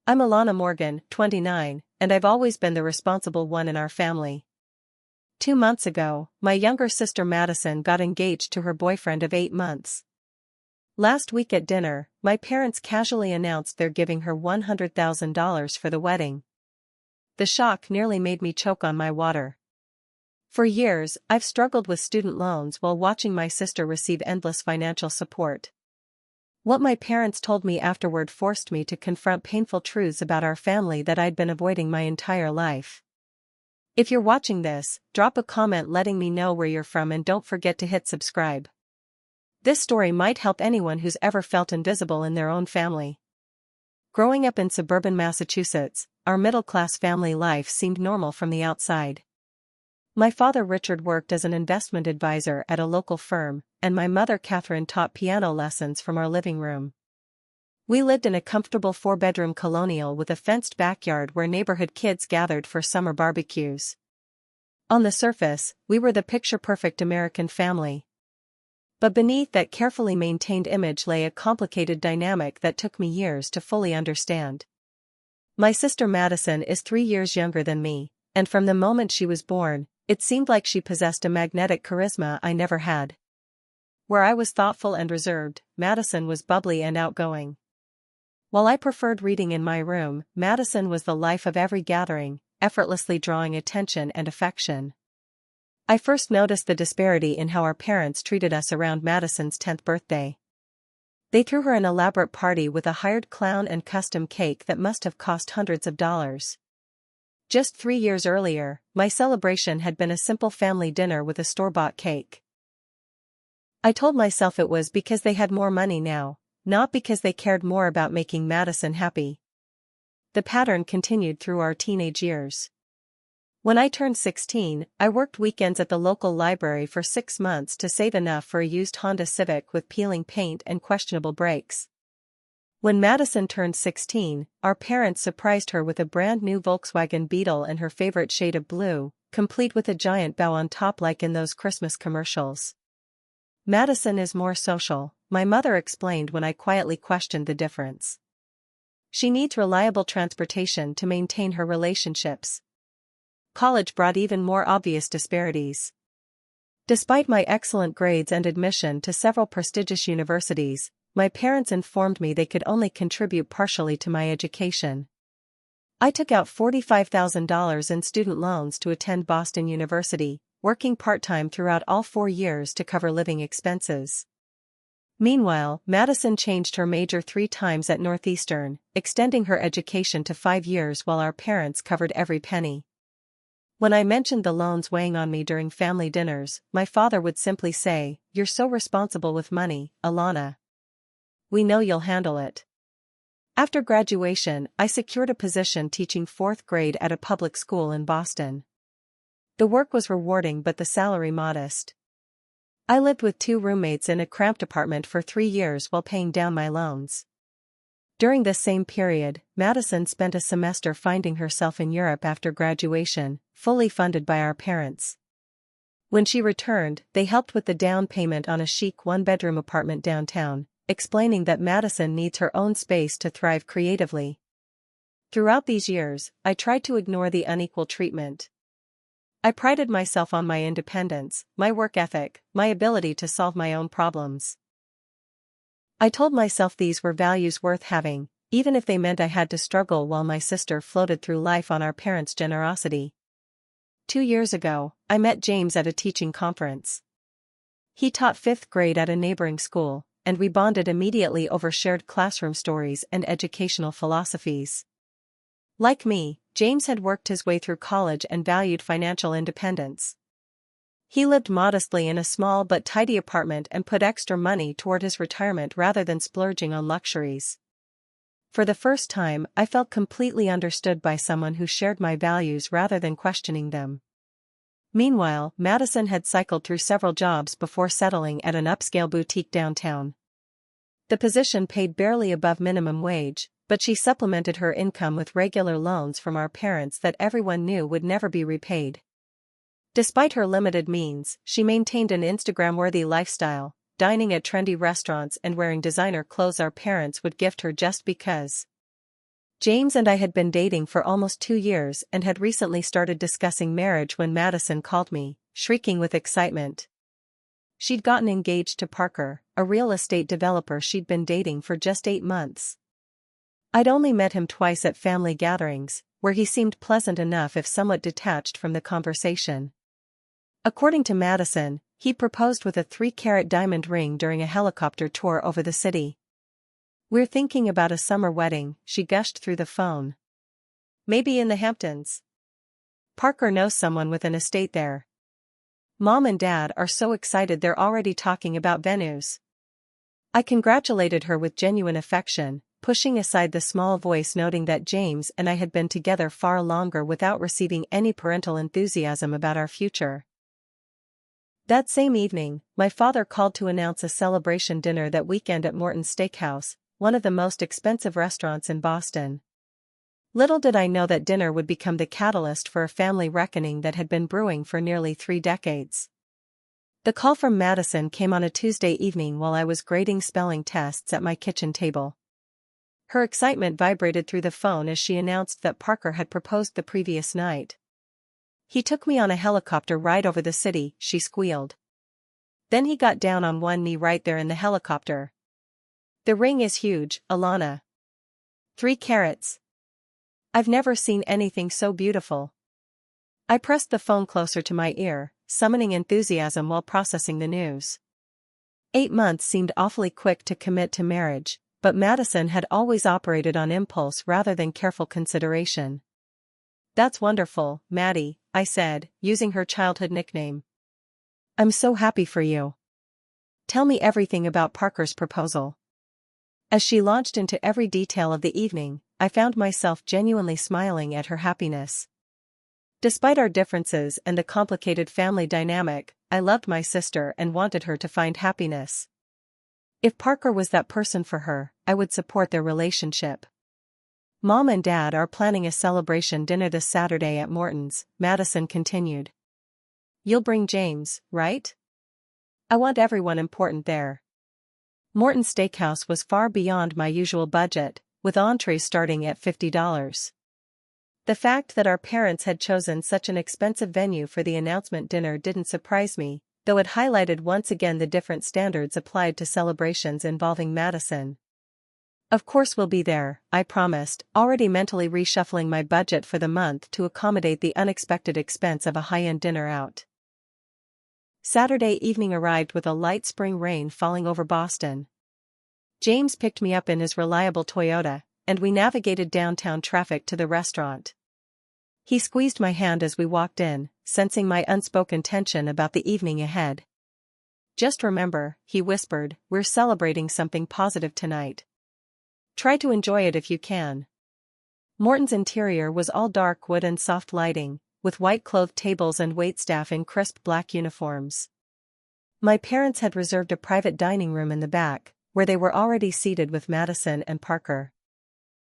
I'm Alana Morgan, 29, and I've always been the responsible one in our family. 2 months ago, my younger sister Madison got engaged to her boyfriend of 8 months. Last week at dinner, my parents casually announced they're giving her $100,000 for the wedding. The shock nearly made me choke on my water. For years, I've struggled with student loans while watching my sister receive endless financial support. What my parents told me afterward forced me to confront painful truths about our family that I'd been avoiding my entire life. If you're watching this, drop a comment letting me know where you're from and don't forget to hit subscribe. This story might help anyone who's ever felt invisible in their own family. Growing up in suburban Massachusetts, our middle-class family life seemed normal from the outside. My father Richard worked as an investment advisor at a local firm, and my mother Catherine taught piano lessons from our living room. We lived in a comfortable 4-bedroom colonial with a fenced backyard where neighborhood kids gathered for summer barbecues. On the surface, we were the picture-perfect American family. But beneath that carefully maintained image lay a complicated dynamic that took me years to fully understand. My sister Madison is 3 years younger than me, and from the moment she was born, it seemed like she possessed a magnetic charisma I never had. Where I was thoughtful and reserved, Madison was bubbly and outgoing. While I preferred reading in my room, Madison was the life of every gathering, effortlessly drawing attention and affection. I first noticed the disparity in how our parents treated us around Madison's 10th birthday. They threw her an elaborate party with a hired clown and custom cake that must have cost hundreds of dollars. Just 3 years earlier, my celebration had been a simple family dinner with a store-bought cake. I told myself it was because they had more money now, not because they cared more about making Madison happy. The pattern continued through our teenage years. When I turned 16, I worked weekends at the local library for 6 months to save enough for a used Honda Civic with peeling paint and questionable brakes. When Madison turned 16, our parents surprised her with a brand new Volkswagen Beetle in her favorite shade of blue, complete with a giant bow on top like in those Christmas commercials. Madison is more social, my mother explained when I quietly questioned the difference. She needs reliable transportation to maintain her relationships. College brought even more obvious disparities. Despite my excellent grades and admission to several prestigious universities, my parents informed me they could only contribute partially to my education. I took out $45,000 in student loans to attend Boston University, working part-time throughout all 4 years to cover living expenses. Meanwhile, Madison changed her major 3 times at Northeastern, extending her education to 5 years while our parents covered every penny. When I mentioned the loans weighing on me during family dinners, my father would simply say, "You're so responsible with money, Alana. We know you'll handle it." After graduation, I secured a position teaching 4th grade at a public school in Boston. The work was rewarding but the salary modest. I lived with 2 roommates in a cramped apartment for 3 years while paying down my loans. During this same period, Madison spent a semester finding herself in Europe after graduation, fully funded by our parents. When she returned, they helped with the down payment on a chic 1-bedroom apartment downtown, explaining that Madison needs her own space to thrive creatively. Throughout these years, I tried to ignore the unequal treatment. I prided myself on my independence, my work ethic, my ability to solve my own problems. I told myself these were values worth having, even if they meant I had to struggle while my sister floated through life on our parents' generosity. 2 years ago, I met James at a teaching conference. He taught 5th grade at a neighboring school, and we bonded immediately over shared classroom stories and educational philosophies. Like me, James had worked his way through college and valued financial independence. He lived modestly in a small but tidy apartment and put extra money toward his retirement rather than splurging on luxuries. For the first time, I felt completely understood by someone who shared my values rather than questioning them. Meanwhile, Madison had cycled through several jobs before settling at an upscale boutique downtown. The position paid barely above minimum wage, but she supplemented her income with regular loans from our parents that everyone knew would never be repaid. Despite her limited means, she maintained an Instagram-worthy lifestyle, dining at trendy restaurants and wearing designer clothes our parents would gift her just because. James and I had been dating for almost 2 years and had recently started discussing marriage when Madison called me, shrieking with excitement. She'd gotten engaged to Parker, a real estate developer she'd been dating for just 8 months. I'd only met him twice at family gatherings, where he seemed pleasant enough if somewhat detached from the conversation. According to Madison, he proposed with a 3-carat diamond ring during a helicopter tour over the city. "We're thinking about a summer wedding," she gushed through the phone. "Maybe in the Hamptons. Parker knows someone with an estate there. Mom and Dad are so excited they're already talking about venues." I congratulated her with genuine affection, pushing aside the small voice noting that James and I had been together far longer without receiving any parental enthusiasm about our future. That same evening, my father called to announce a celebration dinner that weekend at Morton's Steakhouse, one of the most expensive restaurants in Boston. Little did I know that dinner would become the catalyst for a family reckoning that had been brewing for nearly 3 decades. The call from Madison came on a Tuesday evening while I was grading spelling tests at my kitchen table. Her excitement vibrated through the phone as she announced that Parker had proposed the previous night. "He took me on a helicopter ride over the city," she squealed. "Then he got down on one knee right there in the helicopter. The ring is huge, Alana. 3 carats. I've never seen anything so beautiful." I pressed the phone closer to my ear, summoning enthusiasm while processing the news. 8 months seemed awfully quick to commit to marriage, but Madison had always operated on impulse rather than careful consideration. "That's wonderful, Maddie," I said, using her childhood nickname. "I'm so happy for you. Tell me everything about Parker's proposal." As she launched into every detail of the evening, I found myself genuinely smiling at her happiness. Despite our differences and the complicated family dynamic, I loved my sister and wanted her to find happiness. If Parker was that person for her, I would support their relationship. "Mom and Dad are planning a celebration dinner this Saturday at Morton's," Madison continued. "You'll bring James, right? I want everyone important there." Morton's Steakhouse was far beyond my usual budget, with entrees starting at $50. The fact that our parents had chosen such an expensive venue for the announcement dinner didn't surprise me, though it highlighted once again the different standards applied to celebrations involving Madison. "Of course we'll be there," I promised, already mentally reshuffling my budget for the month to accommodate the unexpected expense of a high-end dinner out. Saturday evening arrived with a light spring rain falling over Boston. James picked me up in his reliable Toyota, and we navigated downtown traffic to the restaurant. He squeezed my hand as we walked in, sensing my unspoken tension about the evening ahead. "Just remember," he whispered, "we're celebrating something positive tonight. Try to enjoy it if you can." Morton's interior was all dark wood and soft lighting, with white-clothed tables and waitstaff in crisp black uniforms. My parents had reserved a private dining room in the back, where they were already seated with Madison and Parker.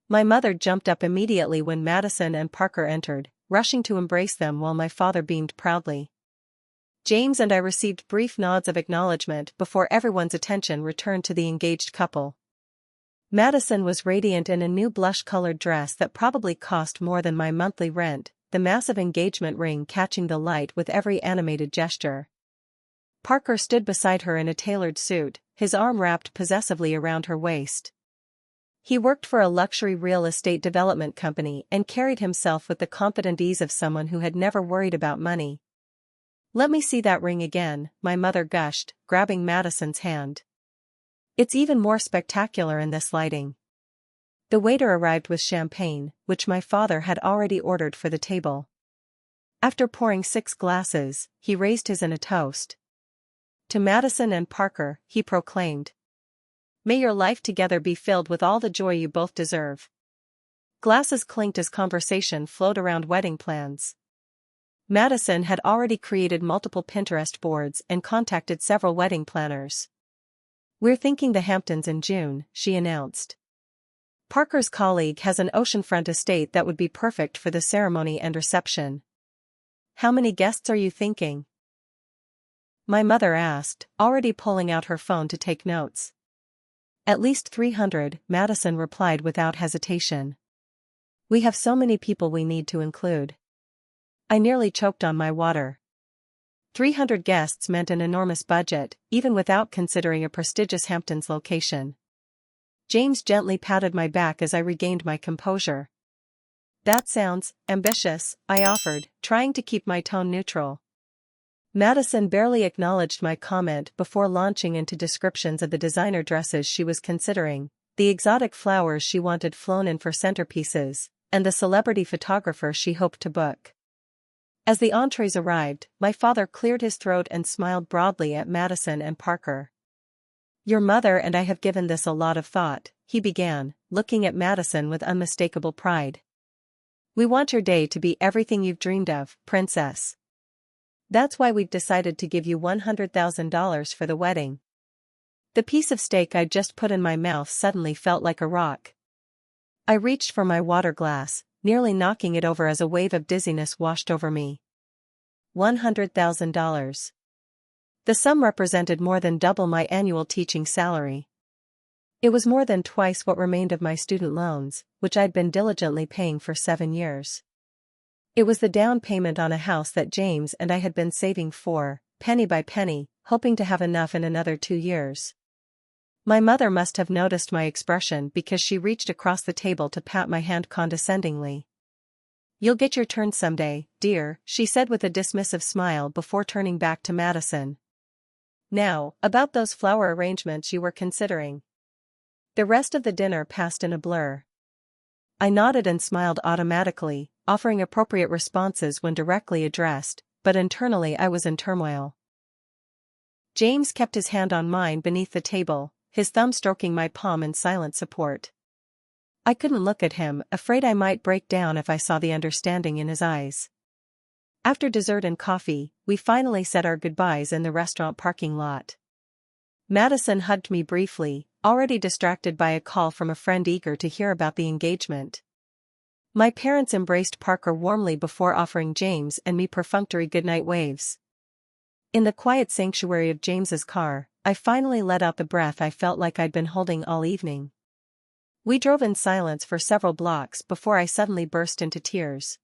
My mother jumped up immediately when Madison and Parker entered, rushing to embrace them while my father beamed proudly. James and I received brief nods of acknowledgement before everyone's attention returned to the engaged couple. Madison was radiant in a new blush-colored dress that probably cost more than my monthly rent, the massive engagement ring catching the light with every animated gesture. Parker stood beside her in a tailored suit, his arm wrapped possessively around her waist. He worked for a luxury real estate development company and carried himself with the confident ease of someone who had never worried about money. "Let me see that ring again," my mother gushed, grabbing Madison's hand. "It's even more spectacular in this lighting." The waiter arrived with champagne, which my father had already ordered for the table. After pouring 6 glasses, he raised his in a toast. "To Madison and Parker," he proclaimed. "May your life together be filled with all the joy you both deserve." Glasses clinked as conversation flowed around wedding plans. Madison had already created multiple Pinterest boards and contacted several wedding planners. "We're thinking the Hamptons in June," she announced. "Parker's colleague has an oceanfront estate that would be perfect for the ceremony and reception." "How many guests are you thinking?" my mother asked, already pulling out her phone to take notes. "At least 300, Madison replied without hesitation. We have so many people we need to include. I nearly choked on my water. 300 guests meant an enormous budget, even without considering a prestigious Hamptons location. James gently patted my back as I regained my composure. That sounds ambitious, I offered, trying to keep my tone neutral. Madison barely acknowledged my comment before launching into descriptions of the designer dresses she was considering, the exotic flowers she wanted flown in for centerpieces, and the celebrity photographer she hoped to book. As the entrees arrived, my father cleared his throat and smiled broadly at Madison and Parker. Your mother and I have given this a lot of thought, he began, looking at Madison with unmistakable pride. We want your day to be everything you've dreamed of, princess. That's why we've decided to give you $100,000 for the wedding. The piece of steak I'd just put in my mouth suddenly felt like a rock. I reached for my water glass, nearly knocking it over as a wave of dizziness washed over me. $100,000. The sum represented more than double my annual teaching salary. It was more than twice what remained of my student loans, which I'd been diligently paying for 7 years. It was the down payment on a house that James and I had been saving for, penny by penny, hoping to have enough in another 2 years. My mother must have noticed my expression because she reached across the table to pat my hand condescendingly. You'll get your turn someday, dear, she said with a dismissive smile before turning back to Madison. Now, about those flower arrangements you were considering. The rest of the dinner passed in a blur. I nodded and smiled automatically, offering appropriate responses when directly addressed, but internally I was in turmoil. James kept his hand on mine beneath the table, his thumb stroking my palm in silent support. I couldn't look at him, afraid I might break down if I saw the understanding in his eyes. After dessert and coffee, we finally said our goodbyes in the restaurant parking lot. Madison hugged me briefly, already distracted by a call from a friend eager to hear about the engagement. My parents embraced Parker warmly before offering James and me perfunctory goodnight waves. In the quiet sanctuary of James's car, I finally let out the breath I felt like I'd been holding all evening. We drove in silence for several blocks before I suddenly burst into tears.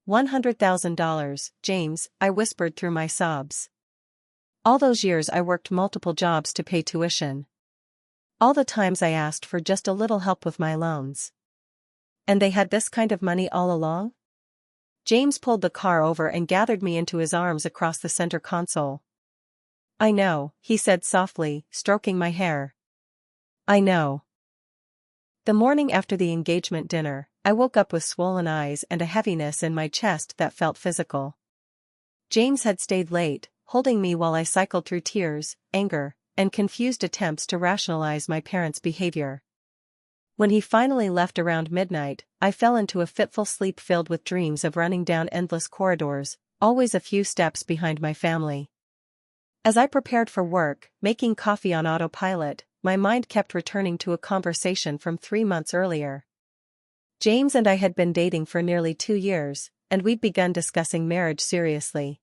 $100,000, James, I whispered through my sobs. All those years I worked multiple jobs to pay tuition. All the times I asked for just a little help with my loans. And they had this kind of money all along? James pulled the car over and gathered me into his arms across the center console. I know, he said softly, stroking my hair. I know. The morning after the engagement dinner, I woke up with swollen eyes and a heaviness in my chest that felt physical. James had stayed late, holding me while I cycled through tears, anger, and confused attempts to rationalize my parents' behavior. When he finally left around midnight, I fell into a fitful sleep filled with dreams of running down endless corridors, always a few steps behind my family. As I prepared for work, making coffee on autopilot, my mind kept returning to a conversation from 3 months earlier. James and I had been dating for nearly 2 years, and we'd begun discussing marriage seriously.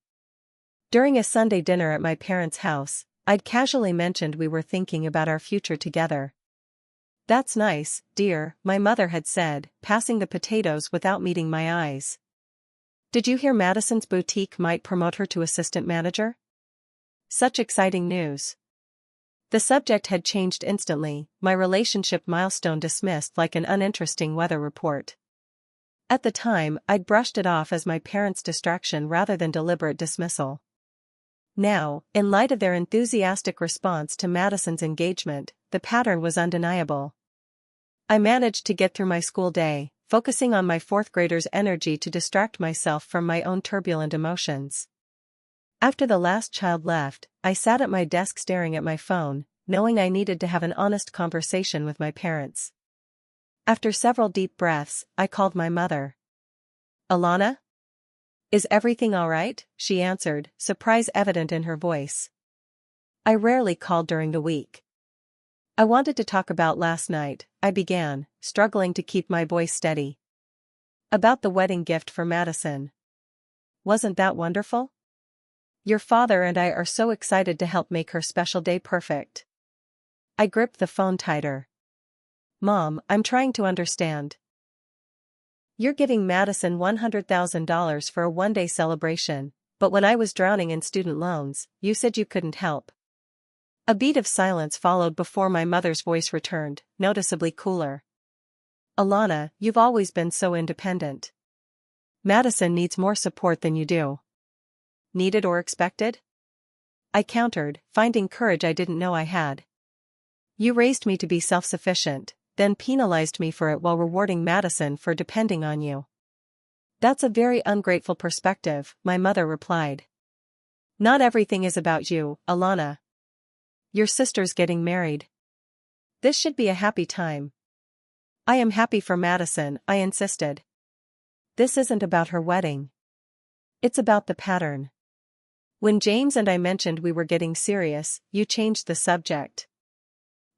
During a Sunday dinner at my parents' house, I'd casually mentioned we were thinking about our future together. That's nice, dear, my mother had said, passing the potatoes without meeting my eyes. Did you hear Madison's boutique might promote her to assistant manager? Such exciting news. The subject had changed instantly, my relationship milestone dismissed like an uninteresting weather report. At the time, I'd brushed it off as my parents' distraction rather than deliberate dismissal. Now, in light of their enthusiastic response to Madison's engagement, the pattern was undeniable. I managed to get through my school day, focusing on my 4th grader's energy to distract myself from my own turbulent emotions. After the last child left, I sat at my desk staring at my phone, knowing I needed to have an honest conversation with my parents. After several deep breaths, I called my mother. Alana? Is everything all right? She answered, surprise evident in her voice. I rarely called during the week. I wanted to talk about last night, I began, struggling to keep my voice steady. About the wedding gift for Madison. Wasn't that wonderful? Your father and I are so excited to help make her special day perfect. I gripped the phone tighter. Mom, I'm trying to understand. You're giving Madison $100,000 for a one-day celebration, but when I was drowning in student loans, you said you couldn't help. A beat of silence followed before my mother's voice returned, noticeably cooler. Alana, you've always been so independent. Madison needs more support than you do. Needed or expected? I countered, finding courage I didn't know I had. You raised me to be self-sufficient, then penalized me for it while rewarding Madison for depending on you. That's a very ungrateful perspective, my mother replied. Not everything is about you, Alana. Your sister's getting married. This should be a happy time. I am happy for Madison, I insisted. This isn't about her wedding. It's about the pattern. When James and I mentioned we were getting serious, you changed the subject.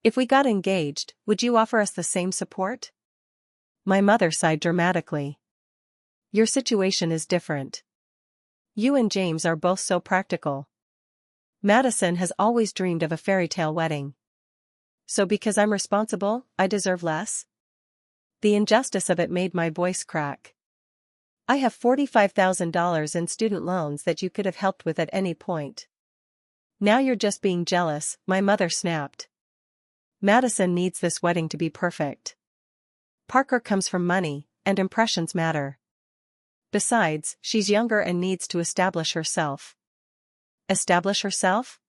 If we got engaged, would you offer us the same support? My mother sighed dramatically. Your situation is different. You and James are both so practical. Madison has always dreamed of a fairy tale wedding. So because I'm responsible, I deserve less? The injustice of it made my voice crack. I have $45,000 in student loans that you could have helped with at any point. Now you're just being jealous, my mother snapped. Madison needs this wedding to be perfect. Parker comes from money, and impressions matter. Besides, she's younger and needs to establish herself. Establish herself?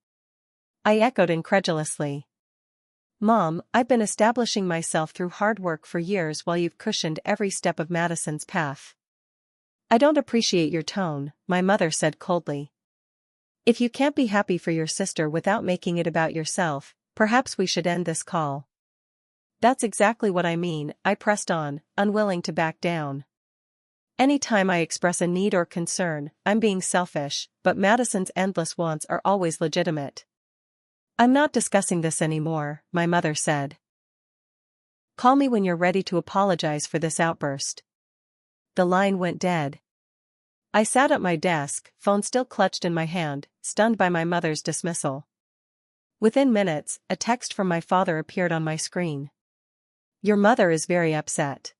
I echoed incredulously. Mom, I've been establishing myself through hard work for years while you've cushioned every step of Madison's path. I don't appreciate your tone, my mother said coldly. If you can't be happy for your sister without making it about yourself, perhaps we should end this call. That's exactly what I mean, I pressed on, unwilling to back down. Anytime I express a need or concern, I'm being selfish, but Madison's endless wants are always legitimate. I'm not discussing this anymore, my mother said. Call me when you're ready to apologize for this outburst. The line went dead. I sat at my desk, phone still clutched in my hand, stunned by my mother's dismissal. Within minutes, a text from my father appeared on my screen. Your mother is very upset.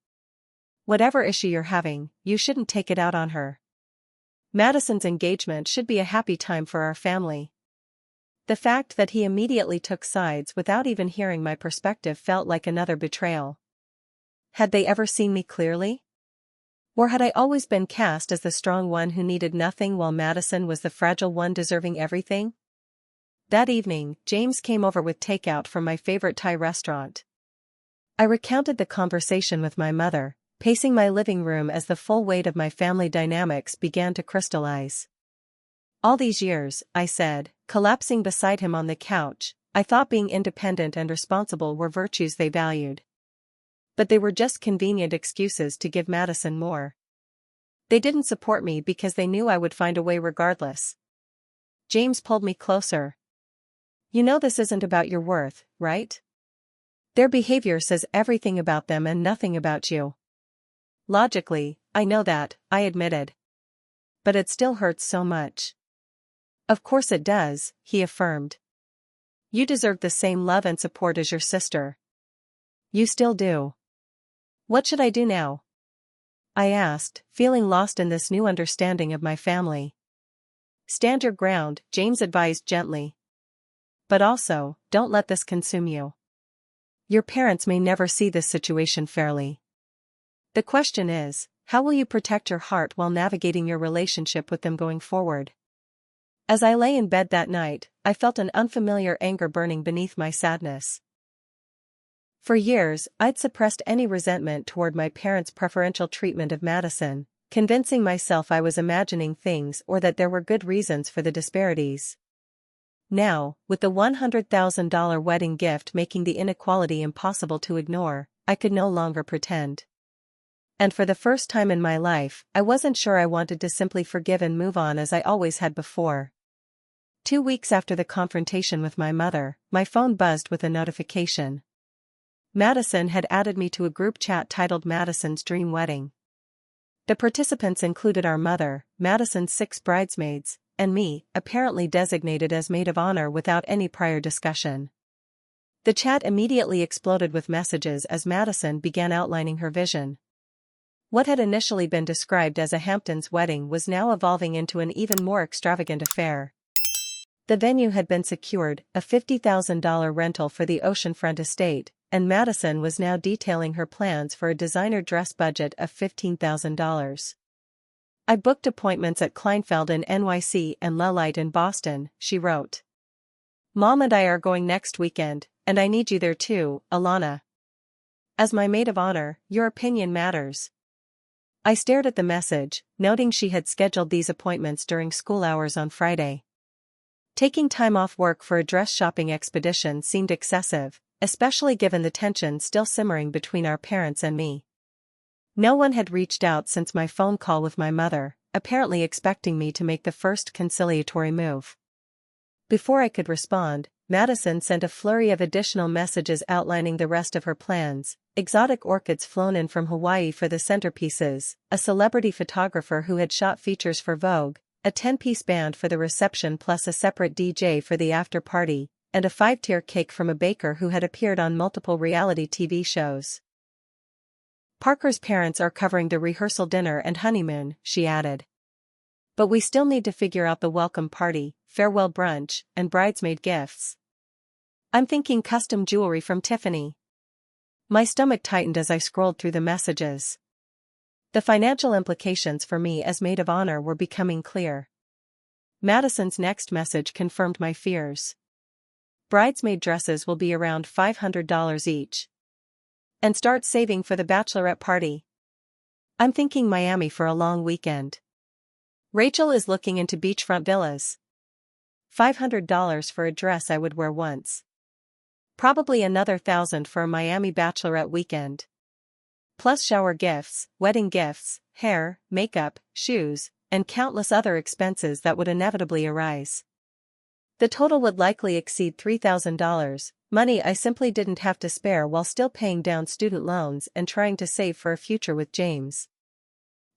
Whatever issue you're having, you shouldn't take it out on her. Madison's engagement should be a happy time for our family. The fact that he immediately took sides without even hearing my perspective felt like another betrayal. Had they ever seen me clearly? Or had I always been cast as the strong one who needed nothing while Madison was the fragile one deserving everything? That evening, James came over with takeout from my favorite Thai restaurant. I recounted the conversation with my mother, pacing my living room as the full weight of my family dynamics began to crystallize. All these years, I said, collapsing beside him on the couch, I thought being independent and responsible were virtues they valued. But they were just convenient excuses to give Madison more. They didn't support me because they knew I would find a way regardless. James pulled me closer. You know this isn't about your worth, right? Their behavior says everything about them and nothing about you. Logically, I know that, I admitted. But it still hurts so much. Of course it does, he affirmed. You deserve the same love and support as your sister. You still do. What should I do now? I asked, feeling lost in this new understanding of my family. Stand your ground, James advised gently. But also, don't let this consume you. Your parents may never see this situation fairly. The question is, how will you protect your heart while navigating your relationship with them going forward? As I lay in bed that night, I felt an unfamiliar anger burning beneath my sadness. For years, I'd suppressed any resentment toward my parents' preferential treatment of Madison, convincing myself I was imagining things or that there were good reasons for the disparities. Now, with the $100,000 wedding gift making the inequality impossible to ignore, I could no longer pretend. And for the first time in my life, I wasn't sure I wanted to simply forgive and move on as I always had before. 2 weeks after the confrontation with my mother, my phone buzzed with a notification. Madison had added me to a group chat titled Madison's Dream Wedding. The participants included our mother, Madison's 6 bridesmaids, and me, apparently designated as maid of honor without any prior discussion. The chat immediately exploded with messages as Madison began outlining her vision. What had initially been described as a Hamptons wedding was now evolving into an even more extravagant affair. The venue had been secured, a $50,000 rental for the oceanfront estate, and Madison was now detailing her plans for a designer dress budget of $15,000. I booked appointments at Kleinfeld in NYC and Lelite in Boston, she wrote. Mom and I are going next weekend, and I need you there too, Alana. As my maid of honor, your opinion matters. I stared at the message, noting she had scheduled these appointments during school hours on Friday. Taking time off work for a dress shopping expedition seemed excessive, especially given the tension still simmering between our parents and me. No one had reached out since my phone call with my mother, apparently expecting me to make the first conciliatory move. Before I could respond, Madison sent a flurry of additional messages outlining the rest of her plans: exotic orchids flown in from Hawaii for the centerpieces, a celebrity photographer who had shot features for Vogue, a 10-piece band for the reception plus a separate DJ for the after-party, and a 5-tier cake from a baker who had appeared on multiple reality TV shows. Parker's parents are covering the rehearsal dinner and honeymoon, she added. But we still need to figure out the welcome party, farewell brunch, and bridesmaid gifts. I'm thinking custom jewelry from Tiffany. My stomach tightened as I scrolled through the messages. The financial implications for me as maid of honor were becoming clear. Madison's next message confirmed my fears. Bridesmaid dresses will be around $500 each. And start saving for the bachelorette party. I'm thinking Miami for a long weekend. Rachel is looking into beachfront villas. $500 for a dress I would wear once. Probably another $1,000 for a Miami bachelorette weekend. Plus shower gifts, wedding gifts, hair, makeup, shoes, and countless other expenses that would inevitably arise. The total would likely exceed $3,000, money I simply didn't have to spare while still paying down student loans and trying to save for a future with James.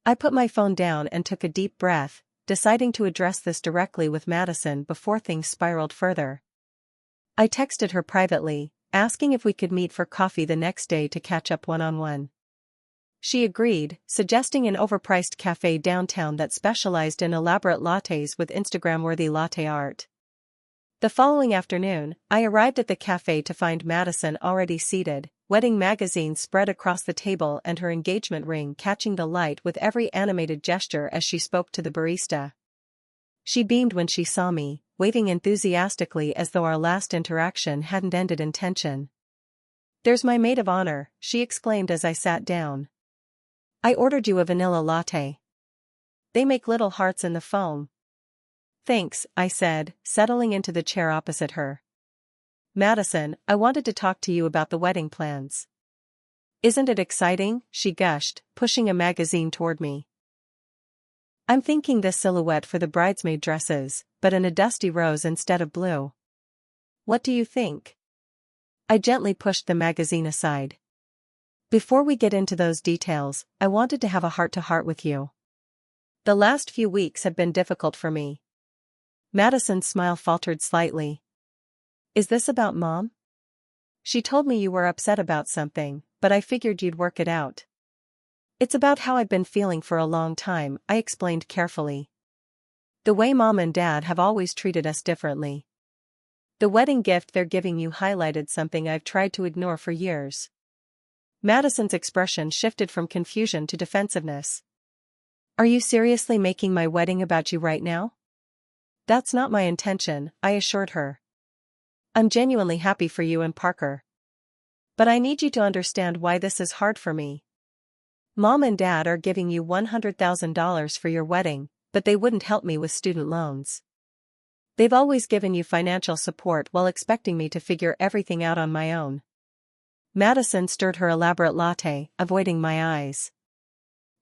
I put my phone down and took a deep breath, deciding to address this directly with Madison before things spiraled further. I texted her privately, asking if we could meet for coffee the next day to catch up one-on-one. She agreed, suggesting an overpriced cafe downtown that specialized in elaborate lattes with Instagram-worthy latte art. The following afternoon, I arrived at the cafe to find Madison already seated, wedding magazines spread across the table and her engagement ring catching the light with every animated gesture as she spoke to the barista. She beamed when she saw me, waving enthusiastically as though our last interaction hadn't ended in tension. "There's my maid of honor," she exclaimed as I sat down. "I ordered you a vanilla latte. They make little hearts in the foam." "Thanks," I said, settling into the chair opposite her. "Madison, I wanted to talk to you about the wedding plans." "Isn't it exciting?" she gushed, pushing a magazine toward me. "I'm thinking this silhouette for the bridesmaid dresses, but in a dusty rose instead of blue. What do you think?" I gently pushed the magazine aside. "Before we get into those details, I wanted to have a heart-to-heart with you. The last few weeks have been difficult for me." Madison's smile faltered slightly. "Is this about Mom? She told me you were upset about something, but I figured you'd work it out." "It's about how I've been feeling for a long time," I explained carefully. "The way Mom and Dad have always treated us differently. The wedding gift they're giving you highlighted something I've tried to ignore for years." Madison's expression shifted from confusion to defensiveness. "Are you seriously making my wedding about you right now?" "That's not my intention," I assured her. "I'm genuinely happy for you and Parker. But I need you to understand why this is hard for me. Mom and Dad are giving you $100,000 for your wedding, but they wouldn't help me with student loans. They've always given you financial support while expecting me to figure everything out on my own." Madison stirred her elaborate latte, avoiding my eyes.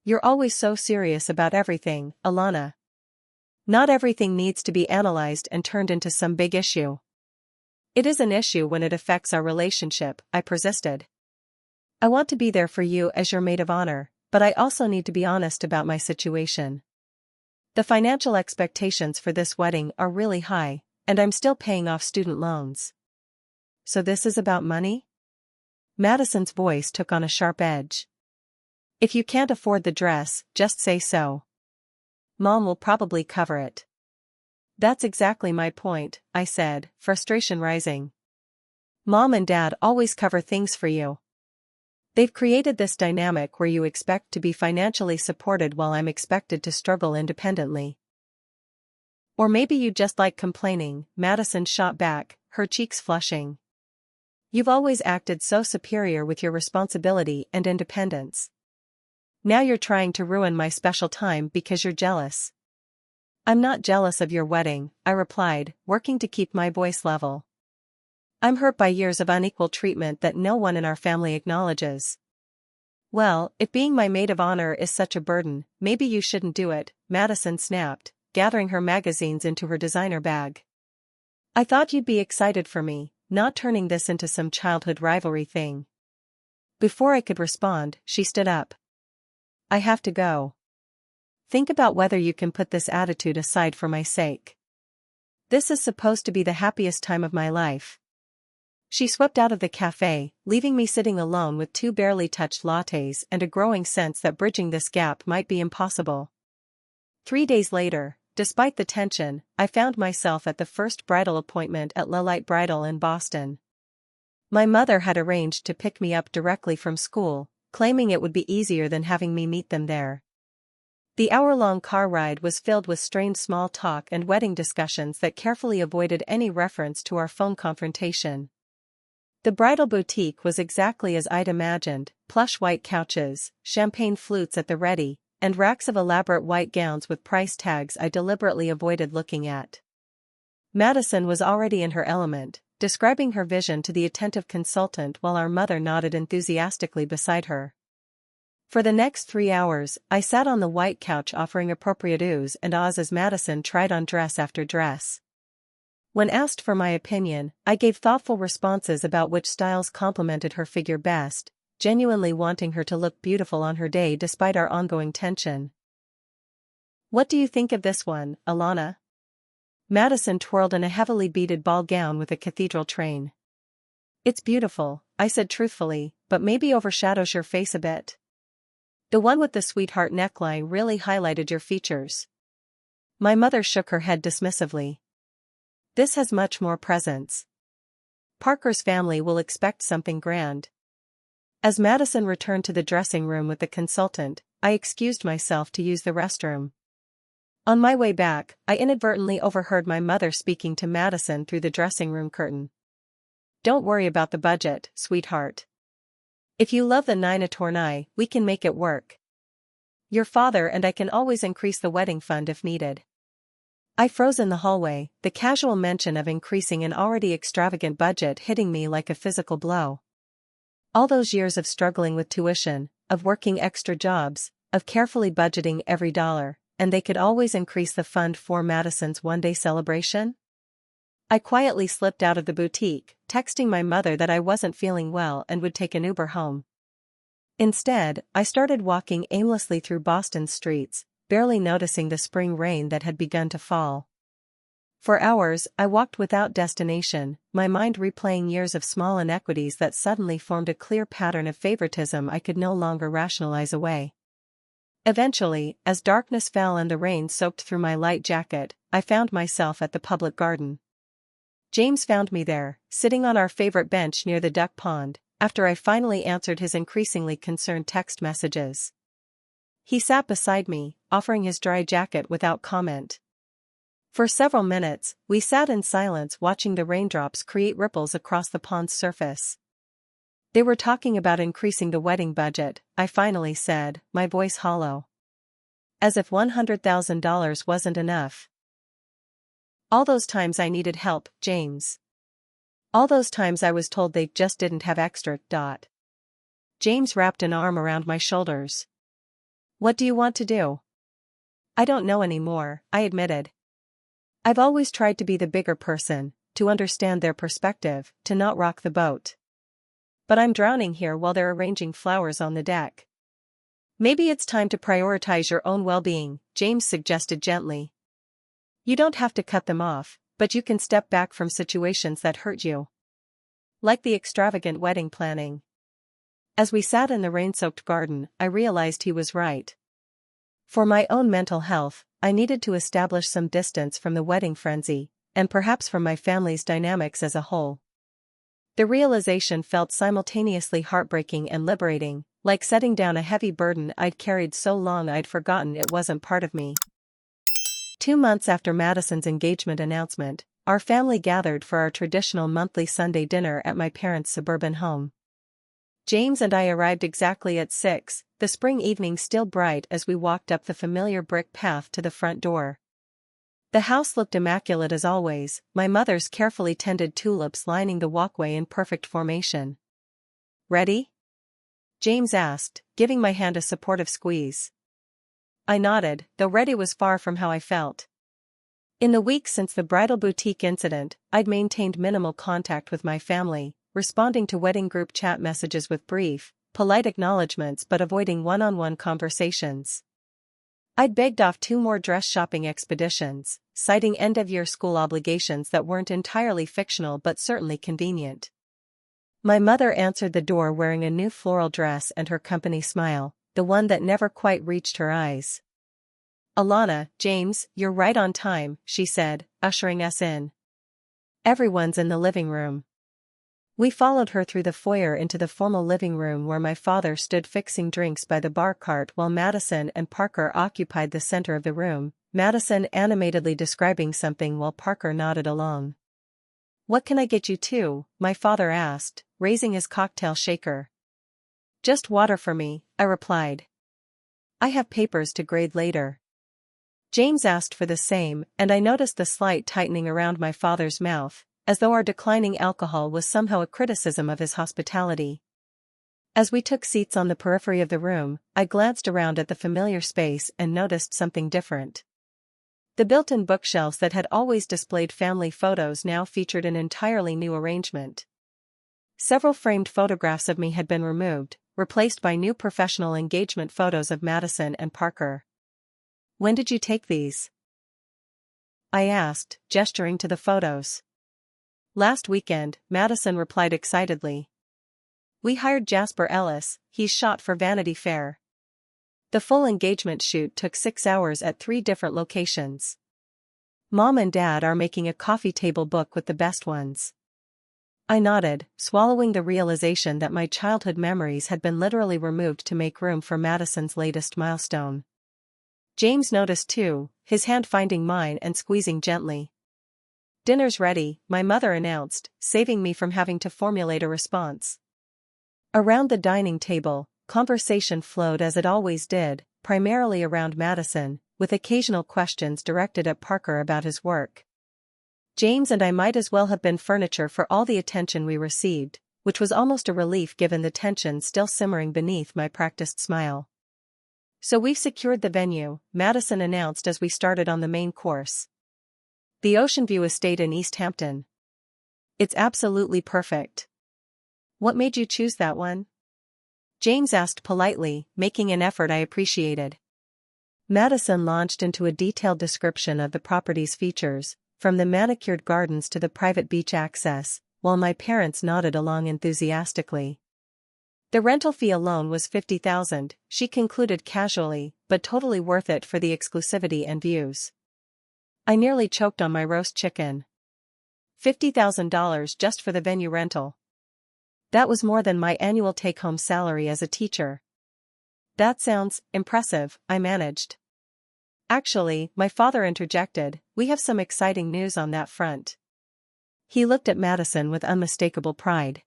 "You're always so serious about everything, Alana. Not everything needs to be analyzed and turned into some big issue." "It is an issue when it affects our relationship," I persisted. "I want to be there for you as your maid of honor, but I also need to be honest about my situation. The financial expectations for this wedding are really high, and I'm still paying off student loans." "So this is about money?" Madison's voice took on a sharp edge. If you can't afford the dress, just say so. Mom will probably cover it. That's exactly my point, I said, frustration rising. Mom and Dad always cover things for you. They've created this dynamic where you expect to be financially supported while I'm expected to struggle independently. Or maybe you just like complaining, Madison shot back, her cheeks flushing. You've always acted so superior with your responsibility and independence. Now you're trying to ruin my special time because you're jealous. I'm not jealous of your wedding, I replied, working to keep my voice level. I'm hurt by years of unequal treatment that no one in our family acknowledges. Well, if being my maid of honor is such a burden, maybe you shouldn't do it, Madison snapped, gathering her magazines into her designer bag. I thought you'd be excited for me, not turning this into some childhood rivalry thing. Before I could respond, she stood up. I have to go. Think about whether you can put this attitude aside for my sake. This is supposed to be the happiest time of my life. She swept out of the cafe, leaving me sitting alone with 2 barely touched lattes and a growing sense that bridging this gap might be impossible. 3 days later, despite the tension, I found myself at the first bridal appointment at Lilite Bridal in Boston. My mother had arranged to pick me up directly from school, claiming it would be easier than having me meet them there. The hour-long car ride was filled with strained small talk and wedding discussions that carefully avoided any reference to our phone confrontation. The bridal boutique was exactly as I'd imagined, plush white couches, champagne flutes at the ready, and racks of elaborate white gowns with price tags I deliberately avoided looking at. Madison was already in her element, describing her vision to the attentive consultant while our mother nodded enthusiastically beside her. For the next 3 hours, I sat on the white couch offering appropriate oohs and ahs as Madison tried on dress after dress. When asked for my opinion, I gave thoughtful responses about which styles complemented her figure best, genuinely wanting her to look beautiful on her day despite our ongoing tension. What do you think of this one, Alana? Madison twirled in a heavily beaded ball gown with a cathedral train. It's beautiful, I said truthfully, but maybe overshadows your face a bit. The one with the sweetheart neckline really highlighted your features. My mother shook her head dismissively. This has much more presence. Parker's family will expect something grand. As Madison returned to the dressing room with the consultant, I excused myself to use the restroom. On my way back, I inadvertently overheard my mother speaking to Madison through the dressing room curtain. Don't worry about the budget, sweetheart. If you love the Nina Tornai, we can make it work. Your father and I can always increase the wedding fund if needed. I froze in the hallway, the casual mention of increasing an already extravagant budget hitting me like a physical blow. All those years of struggling with tuition, of working extra jobs, of carefully budgeting every dollar, and they could always increase the fund for Madison's one-day celebration? I quietly slipped out of the boutique, texting my mother that I wasn't feeling well and would take an Uber home. Instead, I started walking aimlessly through Boston's streets, barely noticing the spring rain that had begun to fall. For hours, I walked without destination, my mind replaying years of small inequities that suddenly formed a clear pattern of favoritism I could no longer rationalize away. Eventually, as darkness fell and the rain soaked through my light jacket, I found myself at the public garden. James found me there, sitting on our favorite bench near the duck pond, after I finally answered his increasingly concerned text messages. He sat beside me, offering his dry jacket without comment. For several minutes, we sat in silence watching the raindrops create ripples across the pond's surface. They were talking about increasing the wedding budget, I finally said, my voice hollow. As if $100,000 wasn't enough. All those times I needed help, James. All those times I was told they just didn't have extra. James wrapped an arm around my shoulders. What do you want to do? I don't know anymore, I admitted. I've always tried to be the bigger person, to understand their perspective, to not rock the boat. But I'm drowning here while they're arranging flowers on the deck. Maybe it's time to prioritize your own well-being, James suggested gently. You don't have to cut them off, but you can step back from situations that hurt you. Like the extravagant wedding planning. As we sat in the rain-soaked garden, I realized he was right. For my own mental health, I needed to establish some distance from the wedding frenzy, and perhaps from my family's dynamics as a whole. The realization felt simultaneously heartbreaking and liberating, like setting down a heavy burden I'd carried so long I'd forgotten it wasn't part of me. 2 months after Madison's engagement announcement, our family gathered for our traditional monthly Sunday dinner at my parents' suburban home. James and I arrived exactly at 6, the spring evening still bright as we walked up the familiar brick path to the front door. The house looked immaculate as always, my mother's carefully tended tulips lining the walkway in perfect formation. "Ready?" James asked, giving my hand a supportive squeeze. I nodded, though ready was far from how I felt. In the weeks since the bridal boutique incident, I'd maintained minimal contact with my family, responding to wedding group chat messages with brief, polite acknowledgements but avoiding one-on-one conversations. I'd begged off 2 more dress shopping expeditions, citing end-of-year school obligations that weren't entirely fictional but certainly convenient. My mother answered the door wearing a new floral dress and her company smile, the one that never quite reached her eyes. "Alana, James, you're right on time," she said, ushering us in. "Everyone's in the living room." We followed her through the foyer into the formal living room where my father stood fixing drinks by the bar cart while Madison and Parker occupied the center of the room, Madison animatedly describing something while Parker nodded along. "What can I get you too?" my father asked, raising his cocktail shaker. "Just water for me," I replied. "I have papers to grade later." James asked for the same, and I noticed the slight tightening around my father's mouth, as though our declining alcohol was somehow a criticism of his hospitality. As we took seats on the periphery of the room, I glanced around at the familiar space and noticed something different. The built-in bookshelves that had always displayed family photos now featured an entirely new arrangement. Several framed photographs of me had been removed, replaced by new professional engagement photos of Madison and Parker. "When did you take these?" I asked, gesturing to the photos. "Last weekend," Madison replied excitedly. "We hired Jasper Ellis, he's shot for Vanity Fair." The full engagement shoot took 6 hours at 3 different locations. "Mom and Dad are making a coffee table book with the best ones." I nodded, swallowing the realization that my childhood memories had been literally removed to make room for Madison's latest milestone. James noticed too, his hand finding mine and squeezing gently. "Dinner's ready," my mother announced, saving me from having to formulate a response. Around the dining table, conversation flowed as it always did, primarily around Madison, with occasional questions directed at Parker about his work. James and I might as well have been furniture for all the attention we received, which was almost a relief given the tension still simmering beneath my practiced smile. "So we've secured the venue," Madison announced as we started on the main course. "The Ocean View Estate in East Hampton. It's absolutely perfect." "What made you choose that one?" James asked politely, making an effort I appreciated. Madison launched into a detailed description of the property's features, from the manicured gardens to the private beach access, while my parents nodded along enthusiastically. "The rental fee alone was $50,000, she concluded casually, but totally worth it for the exclusivity and views. I nearly choked on my roast chicken. $50,000 just for the venue rental. That was more than my annual take-home salary as a teacher. "That sounds impressive," I managed. "Actually," my father interjected, "we have some exciting news on that front." He looked at Madison with unmistakable pride.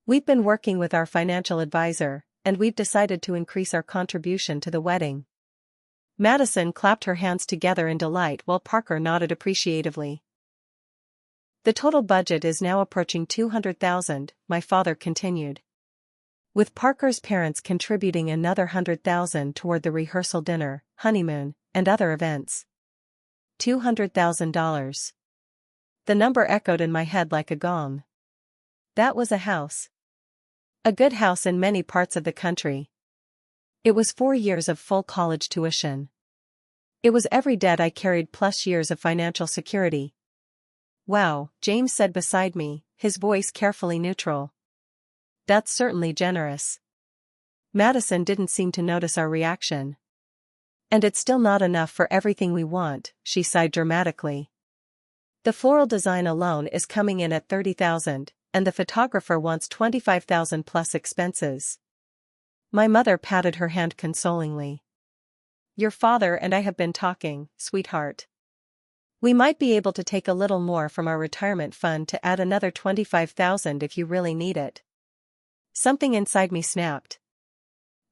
"We've been working with our financial advisor, and we've decided to increase our contribution to the wedding." Madison clapped her hands together in delight while Parker nodded appreciatively. "The total budget is now approaching $200,000, my father continued. With Parker's parents contributing another $100,000 toward the rehearsal dinner, honeymoon, and other events. $200,000. The number echoed in my head like a gong. That was a house. A good house in many parts of the country. It was 4 years of full college tuition. It was every debt I carried plus years of financial security. "Wow," James said beside me, his voice carefully neutral. "That's certainly generous." Madison didn't seem to notice our reaction. And it's still not enough for everything we want, she sighed dramatically. The floral design alone is coming in at $30,000, and the photographer wants $25,000 plus expenses. My mother patted her hand consolingly. Your father and I have been talking, sweetheart. We might be able to take a little more from our retirement fund to add another $25,000 if you really need it. Something inside me snapped.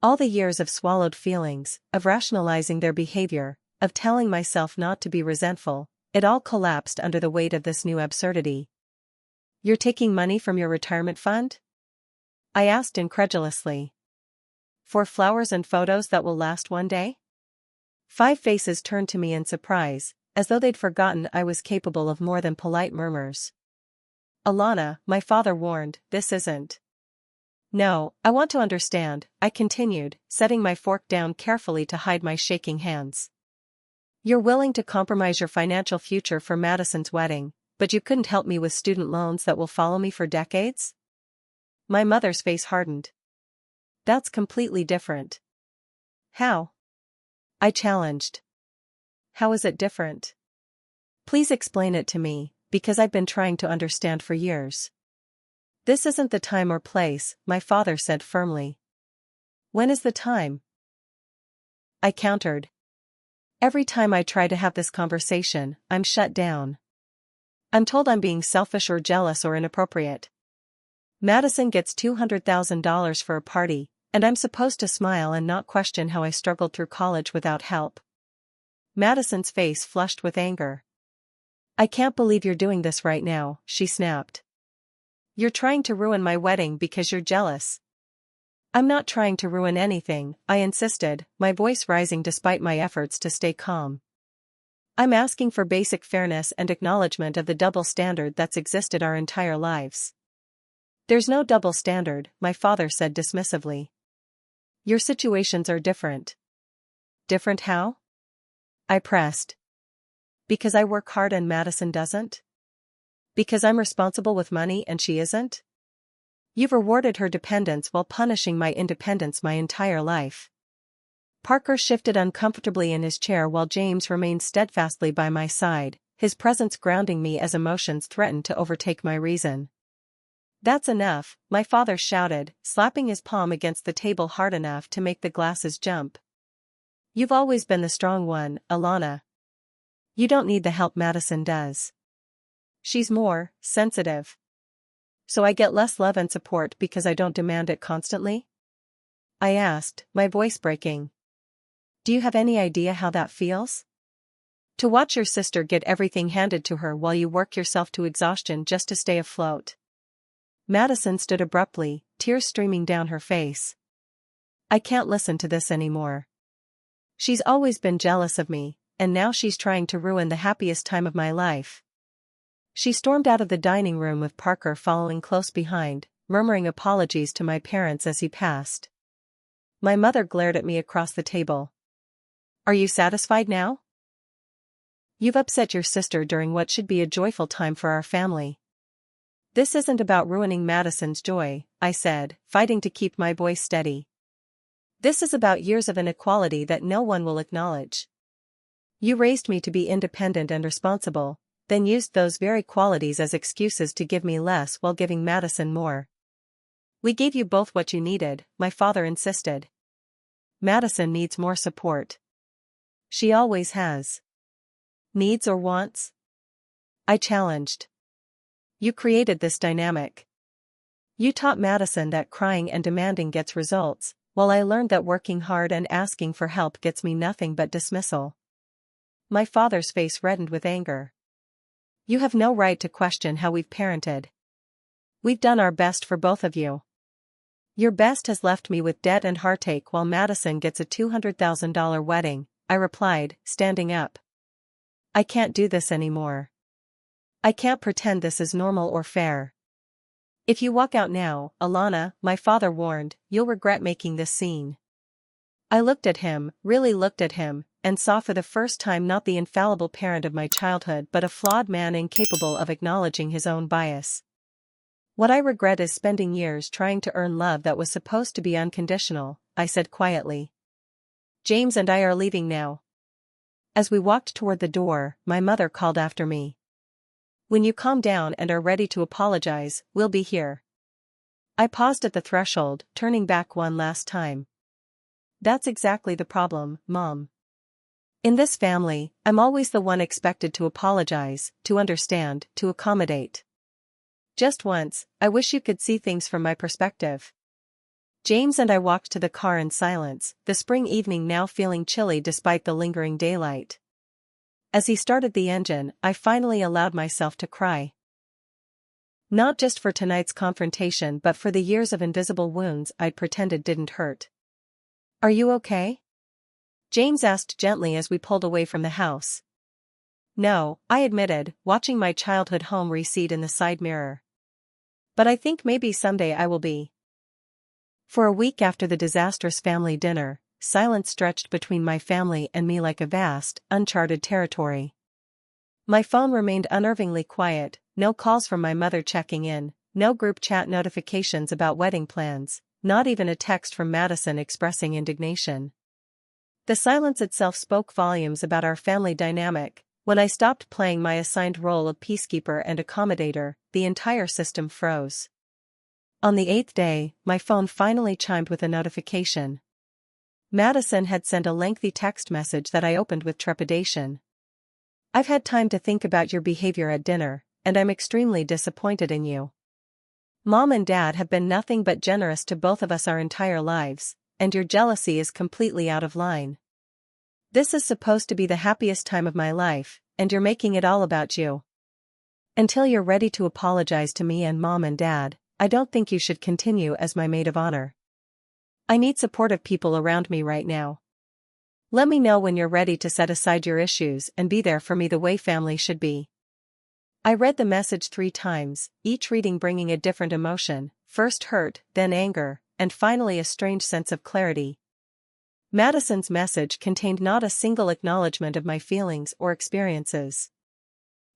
All the years of swallowed feelings, of rationalizing their behavior, of telling myself not to be resentful, it all collapsed under the weight of this new absurdity. You're taking money from your retirement fund? I asked incredulously. For flowers and photos that will last one day? 5 faces turned to me in surprise, as though they'd forgotten I was capable of more than polite murmurs. Alana, my father warned, this isn't. No, I want to understand, I continued, setting my fork down carefully to hide my shaking hands. You're willing to compromise your financial future for Madison's wedding, but you couldn't help me with student loans that will follow me for decades? My mother's face hardened. That's completely different. How? I challenged. How is it different? Please explain it to me, because I've been trying to understand for years. This isn't the time or place, my father said firmly. When is the time? I countered. Every time I try to have this conversation, I'm shut down. I'm told I'm being selfish or jealous or inappropriate. Madison gets $200,000 for a party, and I'm supposed to smile and not question how I struggled through college without help. Madison's face flushed with anger. I can't believe you're doing this right now, she snapped. You're trying to ruin my wedding because you're jealous. I'm not trying to ruin anything, I insisted, my voice rising despite my efforts to stay calm. I'm asking for basic fairness and acknowledgement of the double standard that's existed our entire lives. There's no double standard, my father said dismissively. Your situations are different. Different how? I pressed. Because I work hard and Madison doesn't? Because I'm responsible with money and she isn't? You've rewarded her dependence while punishing my independence my entire life. Parker shifted uncomfortably in his chair while James remained steadfastly by my side, his presence grounding me as emotions threatened to overtake my reason. That's enough, my father shouted, slapping his palm against the table hard enough to make the glasses jump. You've always been the strong one, Alana. You don't need the help Madison does. She's more sensitive. So I get less love and support because I don't demand it constantly? I asked, my voice breaking. Do you have any idea how that feels? To watch your sister get everything handed to her while you work yourself to exhaustion just to stay afloat. Madison stood abruptly, tears streaming down her face. I can't listen to this anymore. She's always been jealous of me, and now she's trying to ruin the happiest time of my life. She stormed out of the dining room with Parker following close behind, murmuring apologies to my parents as he passed. My mother glared at me across the table. Are you satisfied now? You've upset your sister during what should be a joyful time for our family. This isn't about ruining Madison's joy, I said, fighting to keep my voice steady. This is about years of inequality that no one will acknowledge. You raised me to be independent and responsible, then used those very qualities as excuses to give me less while giving Madison more. We gave you both what you needed, my father insisted. Madison needs more support. She always has. Needs or wants? I challenged. You created this dynamic. You taught Madison that crying and demanding gets results, while I learned that working hard and asking for help gets me nothing but dismissal. My father's face reddened with anger. You have no right to question how we've parented. We've done our best for both of you. Your best has left me with debt and heartache while Madison gets a $200,000 wedding, I replied, standing up. I can't do this anymore. I can't pretend this is normal or fair. If you walk out now, Alana, my father warned, you'll regret making this scene. I looked at him, really looked at him, and saw for the first time not the infallible parent of my childhood but a flawed man incapable of acknowledging his own bias. What I regret is spending years trying to earn love that was supposed to be unconditional, I said quietly. James and I are leaving now. As we walked toward the door, my mother called after me. When you calm down and are ready to apologize, we'll be here. I paused at the threshold, turning back one last time. That's exactly the problem, Mom. In this family, I'm always the one expected to apologize, to understand, to accommodate. Just once, I wish you could see things from my perspective. James and I walked to the car in silence, the spring evening now feeling chilly despite the lingering daylight. As he started the engine, I finally allowed myself to cry. Not just for tonight's confrontation but for the years of invisible wounds I'd pretended didn't hurt. Are you okay? James asked gently as we pulled away from the house. No, I admitted, watching my childhood home recede in the side mirror. But I think maybe someday I will be. For a week after the disastrous family dinner, silence stretched between my family and me like a vast, uncharted territory. My phone remained unnervingly quiet, no calls from my mother checking in, no group chat notifications about wedding plans, not even a text from Madison expressing indignation. The silence itself spoke volumes about our family dynamic. When I stopped playing my assigned role of peacekeeper and accommodator, the entire system froze. On the 8th day, my phone finally chimed with a notification. Madison had sent a lengthy text message that I opened with trepidation. I've had time to think about your behavior at dinner, and I'm extremely disappointed in you. Mom and Dad have been nothing but generous to both of us our entire lives, and your jealousy is completely out of line. This is supposed to be the happiest time of my life, and you're making it all about you. Until you're ready to apologize to me and Mom and Dad, I don't think you should continue as my maid of honor. I need supportive people around me right now. Let me know when you're ready to set aside your issues and be there for me the way family should be. I read the message 3 times, each reading bringing a different emotion, first hurt, then anger, and finally a strange sense of clarity. Madison's message contained not a single acknowledgement of my feelings or experiences.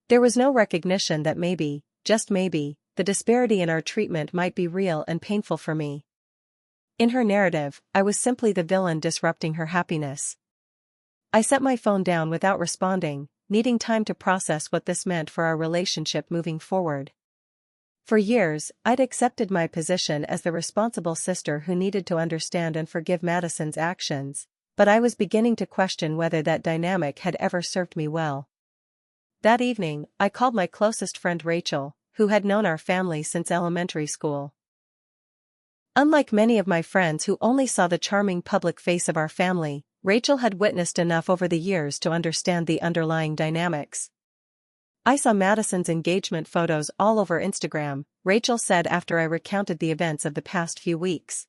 There was no recognition that maybe, just maybe, the disparity in our treatment might be real and painful for me. In her narrative, I was simply the villain disrupting her happiness. I set my phone down without responding, needing time to process what this meant for our relationship moving forward. For years, I'd accepted my position as the responsible sister who needed to understand and forgive Madison's actions, but I was beginning to question whether that dynamic had ever served me well. That evening, I called my closest friend Rachel, who had known our family since elementary school. Unlike many of my friends who only saw the charming public face of our family, Rachel had witnessed enough over the years to understand the underlying dynamics. I saw Madison's engagement photos all over Instagram, Rachel said after I recounted the events of the past few weeks.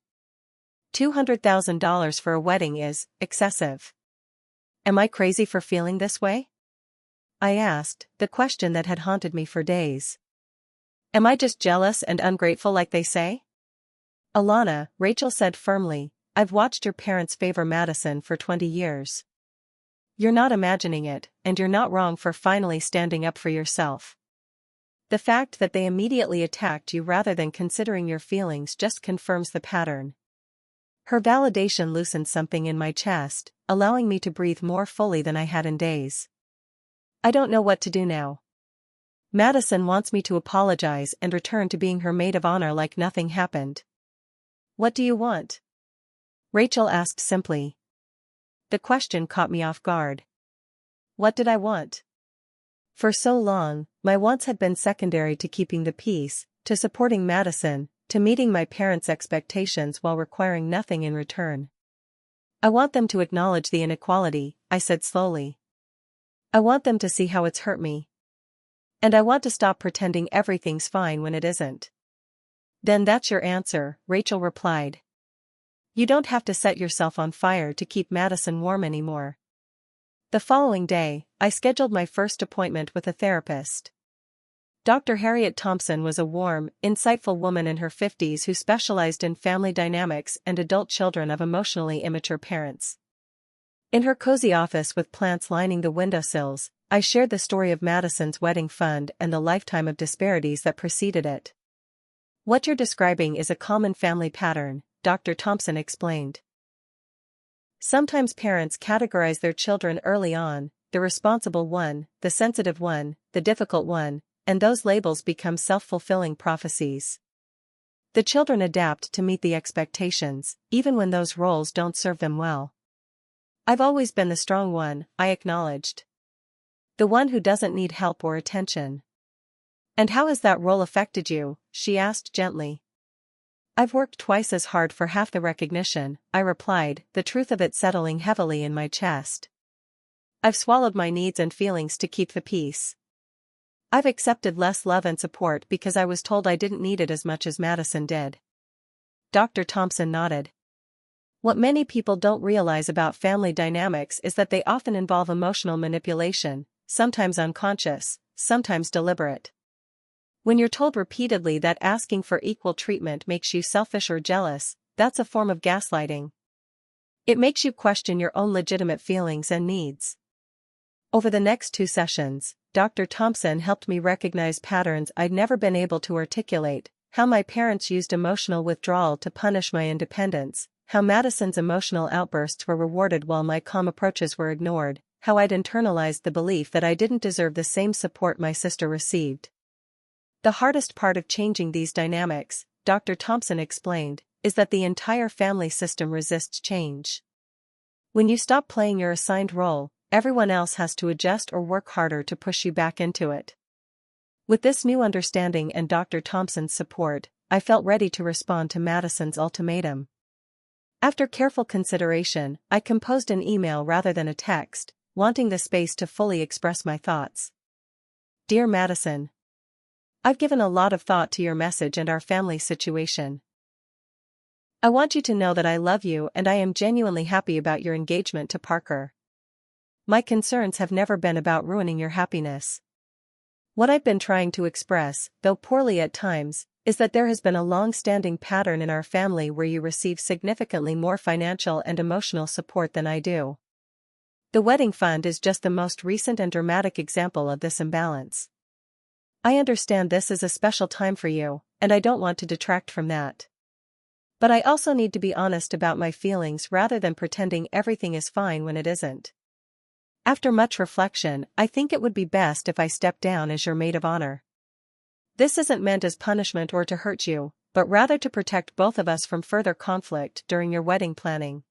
$200,000 for a wedding is excessive. Am I crazy for feeling this way? I asked, the question that had haunted me for days. Am I just jealous and ungrateful like they say? Alana, Rachel said firmly, I've watched your parents favor Madison for 20 years. You're not imagining it, and you're not wrong for finally standing up for yourself. The fact that they immediately attacked you rather than considering your feelings just confirms the pattern. Her validation loosened something in my chest, allowing me to breathe more fully than I had in days. I don't know what to do now. Madison wants me to apologize and return to being her maid of honor like nothing happened. What do you want? Rachel asked simply. The question caught me off guard. What did I want? For so long, my wants had been secondary to keeping the peace, to supporting Madison, to meeting my parents' expectations while requiring nothing in return. I want them to acknowledge the inequality, I said slowly. I want them to see how it's hurt me. And I want to stop pretending everything's fine when it isn't. Then that's your answer, Rachel replied. You don't have to set yourself on fire to keep Madison warm anymore. The following day, I scheduled my first appointment with a therapist. Dr. Harriet Thompson was a warm, insightful woman in her 50s who specialized in family dynamics and adult children of emotionally immature parents. In her cozy office with plants lining the windowsills, I shared the story of Madison's wedding fund and the lifetime of disparities that preceded it. What you're describing is a common family pattern, Dr. Thompson explained. Sometimes parents categorize their children early on: the responsible one, the sensitive one, the difficult one, and those labels become self-fulfilling prophecies. The children adapt to meet the expectations, even when those roles don't serve them well. I've always been the strong one, I acknowledged. The one who doesn't need help or attention. And how has that role affected you? She asked gently. I've worked twice as hard for half the recognition, I replied, the truth of it settling heavily in my chest. I've swallowed my needs and feelings to keep the peace. I've accepted less love and support because I was told I didn't need it as much as Madison did. Dr. Thompson nodded. What many people don't realize about family dynamics is that they often involve emotional manipulation, sometimes unconscious, sometimes deliberate. When you're told repeatedly that asking for equal treatment makes you selfish or jealous, that's a form of gaslighting. It makes you question your own legitimate feelings and needs. Over the next 2 sessions, Dr. Thompson helped me recognize patterns I'd never been able to articulate: how my parents used emotional withdrawal to punish my independence, how Madison's emotional outbursts were rewarded while my calm approaches were ignored, how I'd internalized the belief that I didn't deserve the same support my sister received. The hardest part of changing these dynamics, Dr. Thompson explained, is that the entire family system resists change. When you stop playing your assigned role, everyone else has to adjust or work harder to push you back into it. With this new understanding and Dr. Thompson's support, I felt ready to respond to Madison's ultimatum. After careful consideration, I composed an email rather than a text, wanting the space to fully express my thoughts. Dear Madison, I've given a lot of thought to your message and our family situation. I want you to know that I love you and I am genuinely happy about your engagement to Parker. My concerns have never been about ruining your happiness. What I've been trying to express, though poorly at times, is that there has been a long-standing pattern in our family where you receive significantly more financial and emotional support than I do. The wedding fund is just the most recent and dramatic example of this imbalance. I understand this is a special time for you, and I don't want to detract from that. But I also need to be honest about my feelings rather than pretending everything is fine when it isn't. After much reflection, I think it would be best if I step down as your maid of honor. This isn't meant as punishment or to hurt you, but rather to protect both of us from further conflict during your wedding planning.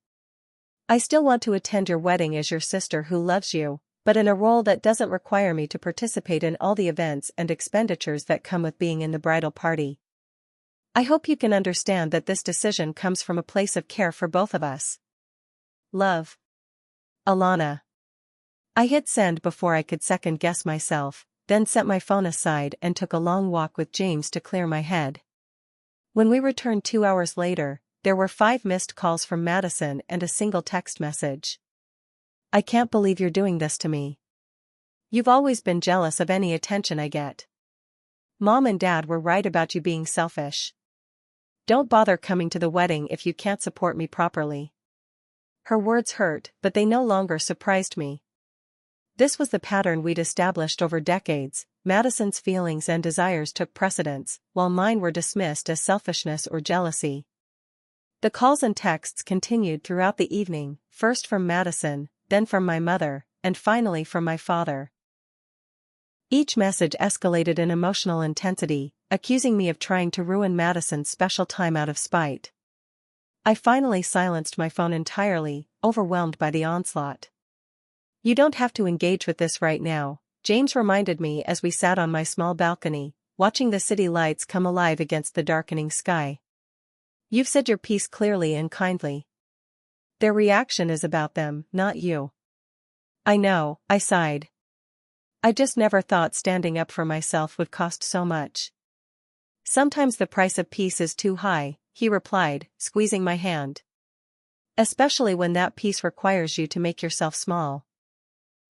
I still want to attend your wedding as your sister who loves you, but in a role that doesn't require me to participate in all the events and expenditures that come with being in the bridal party. I hope you can understand that this decision comes from a place of care for both of us. Love. Alana. I hit send before I could second-guess myself, then set my phone aside and took a long walk with James to clear my head. When we returned 2 hours later, there were 5 missed calls from Madison and a single text message. I can't believe you're doing this to me. You've always been jealous of any attention I get. Mom and Dad were right about you being selfish. Don't bother coming to the wedding if you can't support me properly. Her words hurt, but they no longer surprised me. This was the pattern we'd established over decades. Madison's feelings and desires took precedence, while mine were dismissed as selfishness or jealousy. The calls and texts continued throughout the evening, first from Madison, then from my mother, and finally from my father. Each message escalated in emotional intensity, accusing me of trying to ruin Madison's special time out of spite. I finally silenced my phone entirely, overwhelmed by the onslaught. You don't have to engage with this right now, James reminded me as we sat on my small balcony, watching the city lights come alive against the darkening sky. You've said your piece clearly and kindly. Their reaction is about them, not you. I know, I sighed. I just never thought standing up for myself would cost so much. Sometimes the price of peace is too high, he replied, squeezing my hand. Especially when that peace requires you to make yourself small.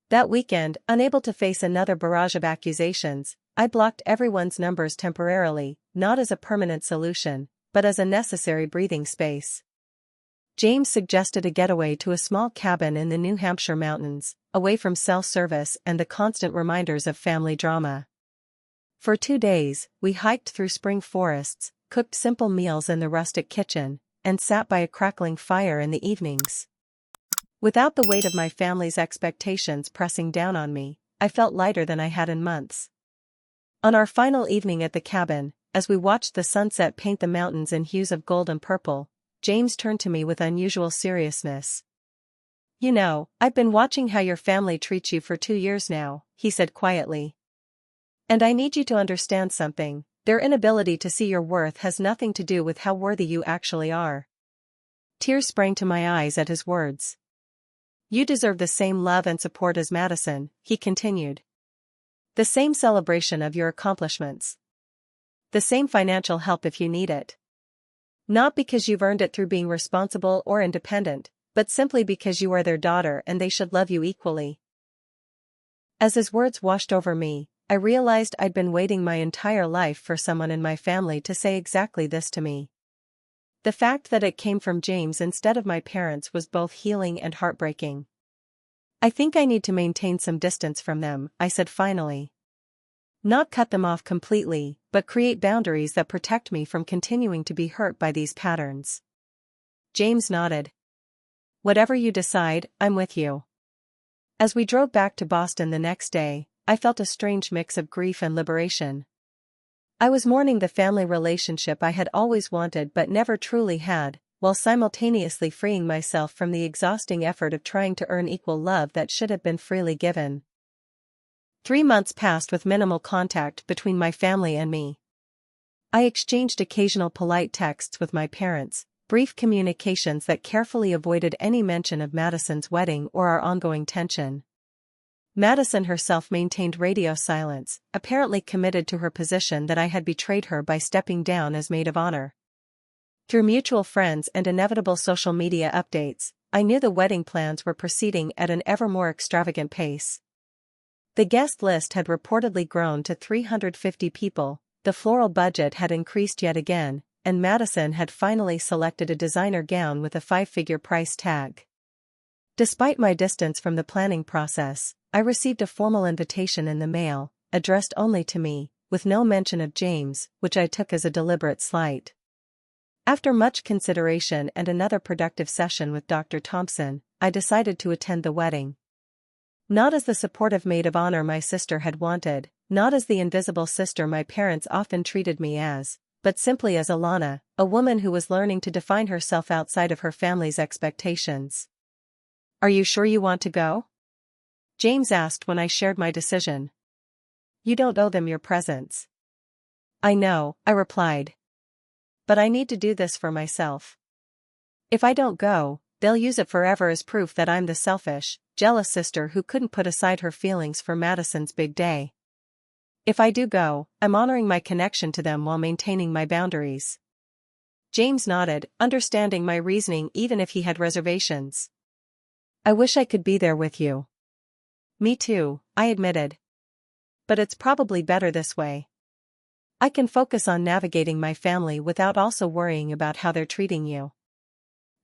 That weekend, unable to face another barrage of accusations, I blocked everyone's numbers temporarily, not as a permanent solution, but as a necessary breathing space. James suggested a getaway to a small cabin in the New Hampshire mountains, away from cell service and the constant reminders of family drama. For 2 days, we hiked through spring forests, cooked simple meals in the rustic kitchen, and sat by a crackling fire in the evenings. Without the weight of my family's expectations pressing down on me, I felt lighter than I had in months. On our final evening at the cabin, as we watched the sunset paint the mountains in hues of gold and purple, James turned to me with unusual seriousness. "You know, I've been watching how your family treats you for 2 years now," he said quietly. "And I need you to understand something. Their inability to see your worth has nothing to do with how worthy you actually are." Tears sprang to my eyes at his words. "You deserve the same love and support as Madison," he continued. "The same celebration of your accomplishments. The same financial help if you need it. Not because you've earned it through being responsible or independent, but simply because you are their daughter and they should love you equally." As his words washed over me, I realized I'd been waiting my entire life for someone in my family to say exactly this to me. The fact that it came from James instead of my parents was both healing and heartbreaking. "I think I need to maintain some distance from them," I said finally. "Not cut them off completely, but create boundaries that protect me from continuing to be hurt by these patterns." James nodded. "Whatever you decide, I'm with you." As we drove back to Boston the next day, I felt a strange mix of grief and liberation. I was mourning the family relationship I had always wanted but never truly had, while simultaneously freeing myself from the exhausting effort of trying to earn equal love that should have been freely given. 3 months passed with minimal contact between my family and me. I exchanged occasional polite texts with my parents, brief communications that carefully avoided any mention of Madison's wedding or our ongoing tension. Madison herself maintained radio silence, apparently committed to her position that I had betrayed her by stepping down as maid of honor. Through mutual friends and inevitable social media updates, I knew the wedding plans were proceeding at an ever more extravagant pace. The guest list had reportedly grown to 350 people, the floral budget had increased yet again, and Madison had finally selected a designer gown with a 5-figure price tag. Despite my distance from the planning process, I received a formal invitation in the mail, addressed only to me, with no mention of James, which I took as a deliberate slight. After much consideration and another productive session with Dr. Thompson, I decided to attend the wedding. Not as the supportive maid of honor my sister had wanted, not as the invisible sister my parents often treated me as, but simply as Alana, a woman who was learning to define herself outside of her family's expectations. "Are you sure you want to go?" James asked when I shared my decision. "You don't owe them your presence." "I know," I replied. "But I need to do this for myself. If I don't go, they'll use it forever as proof that I'm the selfish, jealous sister who couldn't put aside her feelings for Madison's big day. If I do go, I'm honoring my connection to them while maintaining my boundaries." James nodded, understanding my reasoning even if he had reservations. "I wish I could be there with you." "Me too," I admitted. "But it's probably better this way. I can focus on navigating my family without also worrying about how they're treating you."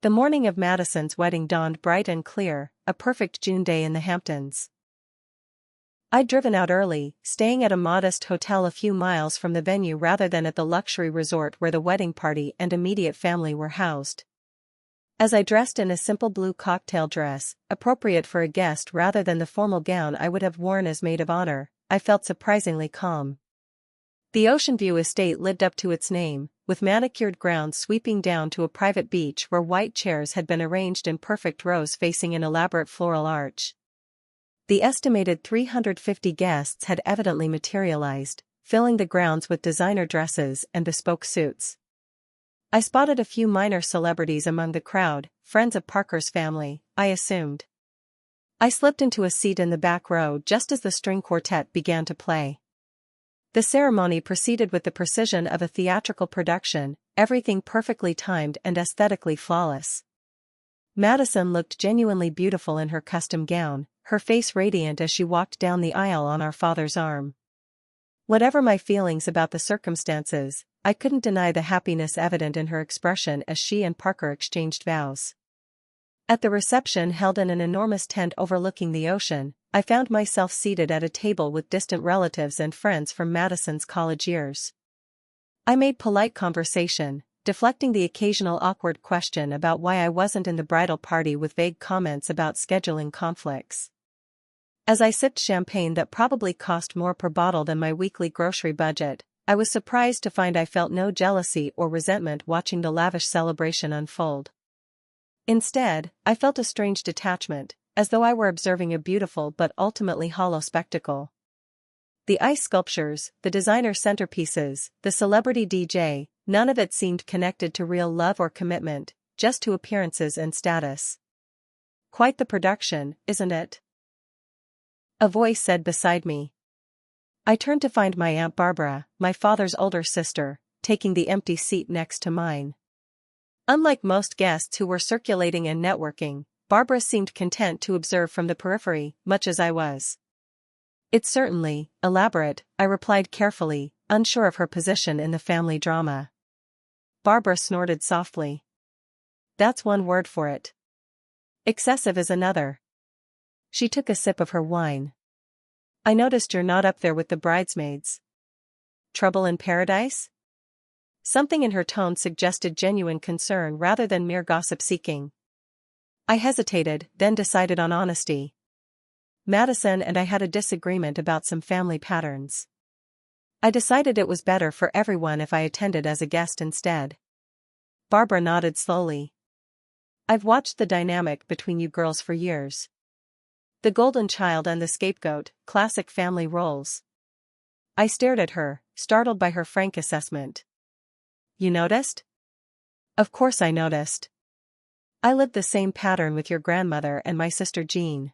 The morning of Madison's wedding dawned bright and clear, a perfect June day in the Hamptons. I'd driven out early, staying at a modest hotel a few miles from the venue rather than at the luxury resort where the wedding party and immediate family were housed. As I dressed in a simple blue cocktail dress, appropriate for a guest rather than the formal gown I would have worn as maid of honor, I felt surprisingly calm. The Ocean View estate lived up to its name, with manicured grounds sweeping down to a private beach where white chairs had been arranged in perfect rows facing an elaborate floral arch. The estimated 350 guests had evidently materialized, filling the grounds with designer dresses and bespoke suits. I spotted a few minor celebrities among the crowd, friends of Parker's family, I assumed. I slipped into a seat in the back row just as the string quartet began to play. The ceremony proceeded with the precision of a theatrical production, everything perfectly timed and aesthetically flawless. Madison looked genuinely beautiful in her custom gown, her face radiant as she walked down the aisle on our father's arm. Whatever my feelings about the circumstances, I couldn't deny the happiness evident in her expression as she and Parker exchanged vows. At the reception held in an enormous tent overlooking the ocean, I found myself seated at a table with distant relatives and friends from Madison's college years. I made polite conversation, deflecting the occasional awkward question about why I wasn't in the bridal party with vague comments about scheduling conflicts. As I sipped champagne that probably cost more per bottle than my weekly grocery budget, I was surprised to find I felt no jealousy or resentment watching the lavish celebration unfold. Instead, I felt a strange detachment, as though I were observing a beautiful but ultimately hollow spectacle. The ice sculptures, the designer centerpieces, the celebrity DJ, none of it seemed connected to real love or commitment, just to appearances and status. Quite the production, isn't it? A voice said beside me. I turned to find my Aunt Barbara, my father's older sister, taking the empty seat next to mine. Unlike most guests who were circulating and networking, Barbara seemed content to observe from the periphery, much as I was. It's certainly elaborate, I replied carefully, unsure of her position in the family drama. Barbara snorted softly. That's one word for it. Excessive is another. She took a sip of her wine. I noticed you're not up there with the bridesmaids. Trouble in paradise? Something in her tone suggested genuine concern rather than mere gossip-seeking. I hesitated, then decided on honesty. Madison and I had a disagreement about some family patterns. I decided it was better for everyone if I attended as a guest instead. Barbara nodded slowly. I've watched the dynamic between you girls for years. The golden child and the scapegoat, classic family roles. I stared at her, startled by her frank assessment. You noticed? Of course I noticed. I lived the same pattern with your grandmother and my sister Jean.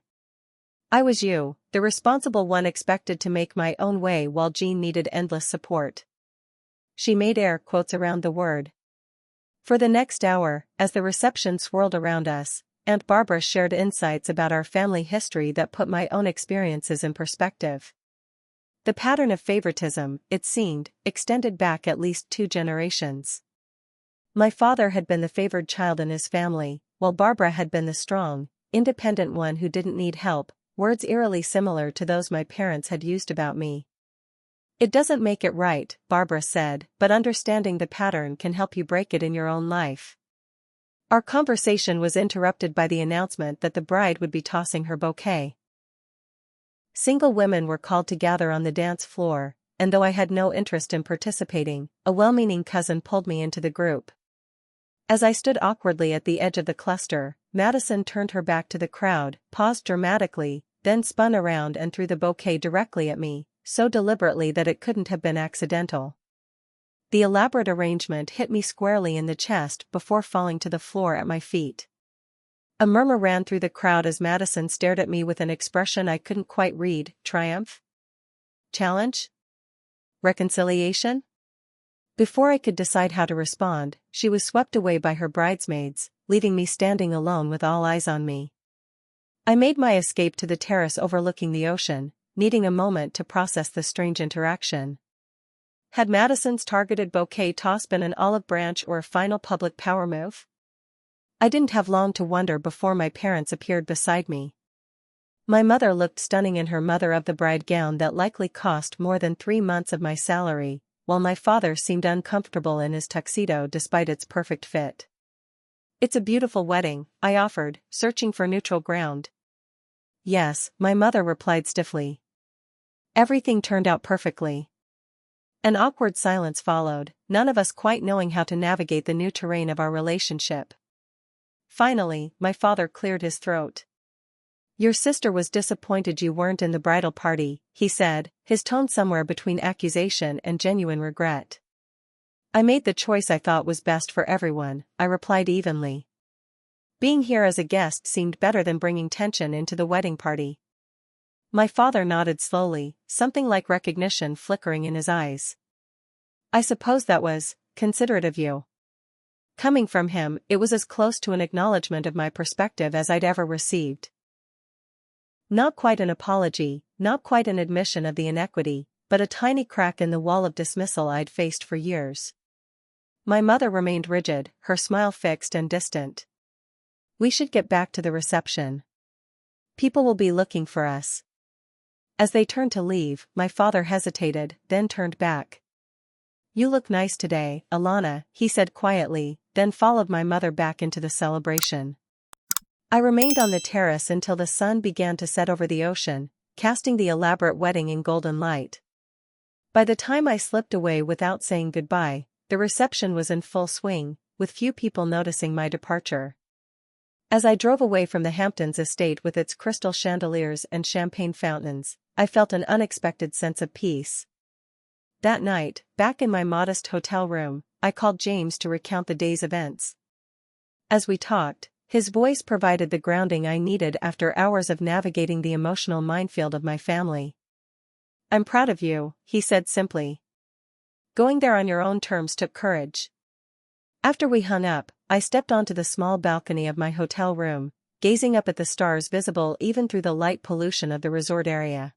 I was you, the responsible one expected to make my own way while Jean needed endless support. She made air quotes around the word. For the next hour, as the reception swirled around us, Aunt Barbara shared insights about our family history that put my own experiences in perspective. The pattern of favoritism, it seemed, extended back at least 2 generations. My father had been the favored child in his family, while Barbara had been the strong, independent one who didn't need help, words eerily similar to those my parents had used about me. It doesn't make it right, Barbara said, but understanding the pattern can help you break it in your own life. Our conversation was interrupted by the announcement that the bride would be tossing her bouquet. Single women were called to gather on the dance floor, and though I had no interest in participating, a well-meaning cousin pulled me into the group. As I stood awkwardly at the edge of the cluster, Madison turned her back to the crowd, paused dramatically, then spun around and threw the bouquet directly at me, so deliberately that it couldn't have been accidental. The elaborate arrangement hit me squarely in the chest before falling to the floor at my feet. A murmur ran through the crowd as Madison stared at me with an expression I couldn't quite read. Triumph? Challenge? Reconciliation? Before I could decide how to respond, she was swept away by her bridesmaids, leaving me standing alone with all eyes on me. I made my escape to the terrace overlooking the ocean, needing a moment to process the strange interaction. Had Madison's targeted bouquet toss been an olive branch or a final public power move? I didn't have long to wonder before my parents appeared beside me. My mother looked stunning in her mother-of-the-bride gown that likely cost more than 3 months of my salary, while my father seemed uncomfortable in his tuxedo despite its perfect fit. It's a beautiful wedding, I offered, searching for neutral ground. Yes, my mother replied stiffly. Everything turned out perfectly. An awkward silence followed, none of us quite knowing how to navigate the new terrain of our relationship. Finally, my father cleared his throat. Your sister was disappointed you weren't in the bridal party, he said, his tone somewhere between accusation and genuine regret. I made the choice I thought was best for everyone, I replied evenly. Being here as a guest seemed better than bringing tension into the wedding party. My father nodded slowly, something like recognition flickering in his eyes. I suppose that was considerate of you. Coming from him, it was as close to an acknowledgement of my perspective as I'd ever received. Not quite an apology, not quite an admission of the inequity, but a tiny crack in the wall of dismissal I'd faced for years. My mother remained rigid, her smile fixed and distant. We should get back to the reception. People will be looking for us. As they turned to leave, my father hesitated, then turned back. "You look nice today, Alana," he said quietly, then followed my mother back into the celebration. I remained on the terrace until the sun began to set over the ocean, casting the elaborate wedding in golden light. By the time I slipped away without saying goodbye, the reception was in full swing, with few people noticing my departure. As I drove away from the Hamptons estate with its crystal chandeliers and champagne fountains, I felt an unexpected sense of peace. That night, back in my modest hotel room, I called James to recount the day's events. As we talked, his voice provided the grounding I needed after hours of navigating the emotional minefield of my family. "I'm proud of you," he said simply. "Going there on your own terms took courage." After we hung up, I stepped onto the small balcony of my hotel room, gazing up at the stars visible even through the light pollution of the resort area.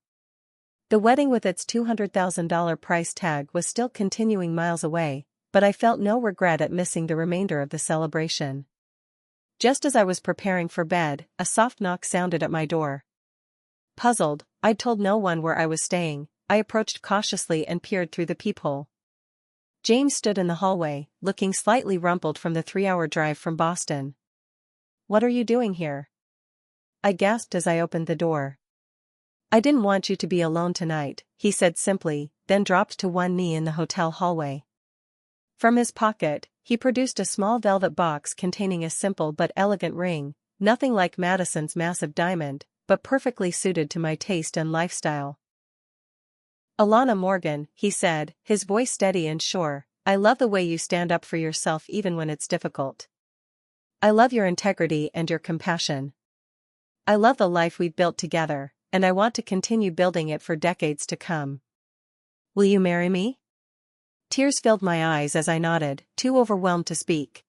The wedding with its $200,000 price tag was still continuing miles away, but I felt no regret at missing the remainder of the celebration. Just as I was preparing for bed, a soft knock sounded at my door. Puzzled, I'd told no one where I was staying. I approached cautiously and peered through the peephole. James stood in the hallway, looking slightly rumpled from the 3-hour drive from Boston. "What are you doing here?" I gasped as I opened the door. "I didn't want you to be alone tonight," he said simply, then dropped to one knee in the hotel hallway. From his pocket, he produced a small velvet box containing a simple but elegant ring, nothing like Madison's massive diamond, but perfectly suited to my taste and lifestyle. "Alana Morgan," he said, his voice steady and sure, "I love the way you stand up for yourself even when it's difficult. I love your integrity and your compassion. I love the life we've built together, and I want to continue building it for decades to come. Will you marry me?" Tears filled my eyes as I nodded, too overwhelmed to speak.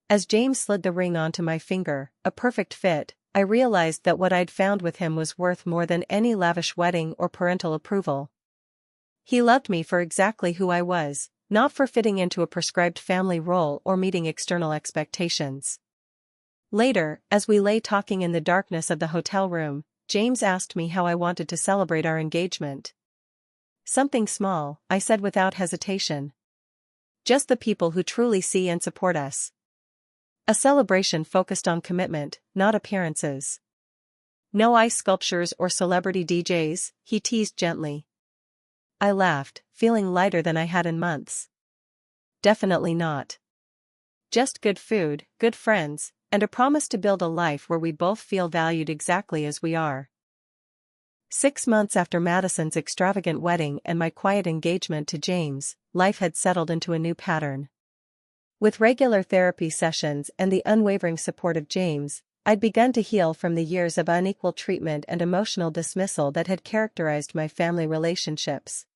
As James slid the ring onto my finger, a perfect fit, I realized that what I'd found with him was worth more than any lavish wedding or parental approval. He loved me for exactly who I was, not for fitting into a prescribed family role or meeting external expectations. Later, as we lay talking in the darkness of the hotel room, James asked me how I wanted to celebrate our engagement. "Something small," I said without hesitation. "Just the people who truly see and support us. A celebration focused on commitment, not appearances." "No ice sculptures or celebrity DJs," he teased gently. I laughed, feeling lighter than I had in months. "Definitely not. Just good food, good friends, and a promise to build a life where we both feel valued exactly as we are." 6 months after Madison's extravagant wedding and my quiet engagement to James, life had settled into a new pattern. With regular therapy sessions and the unwavering support of James, I'd begun to heal from the years of unequal treatment and emotional dismissal that had characterized my family relationships.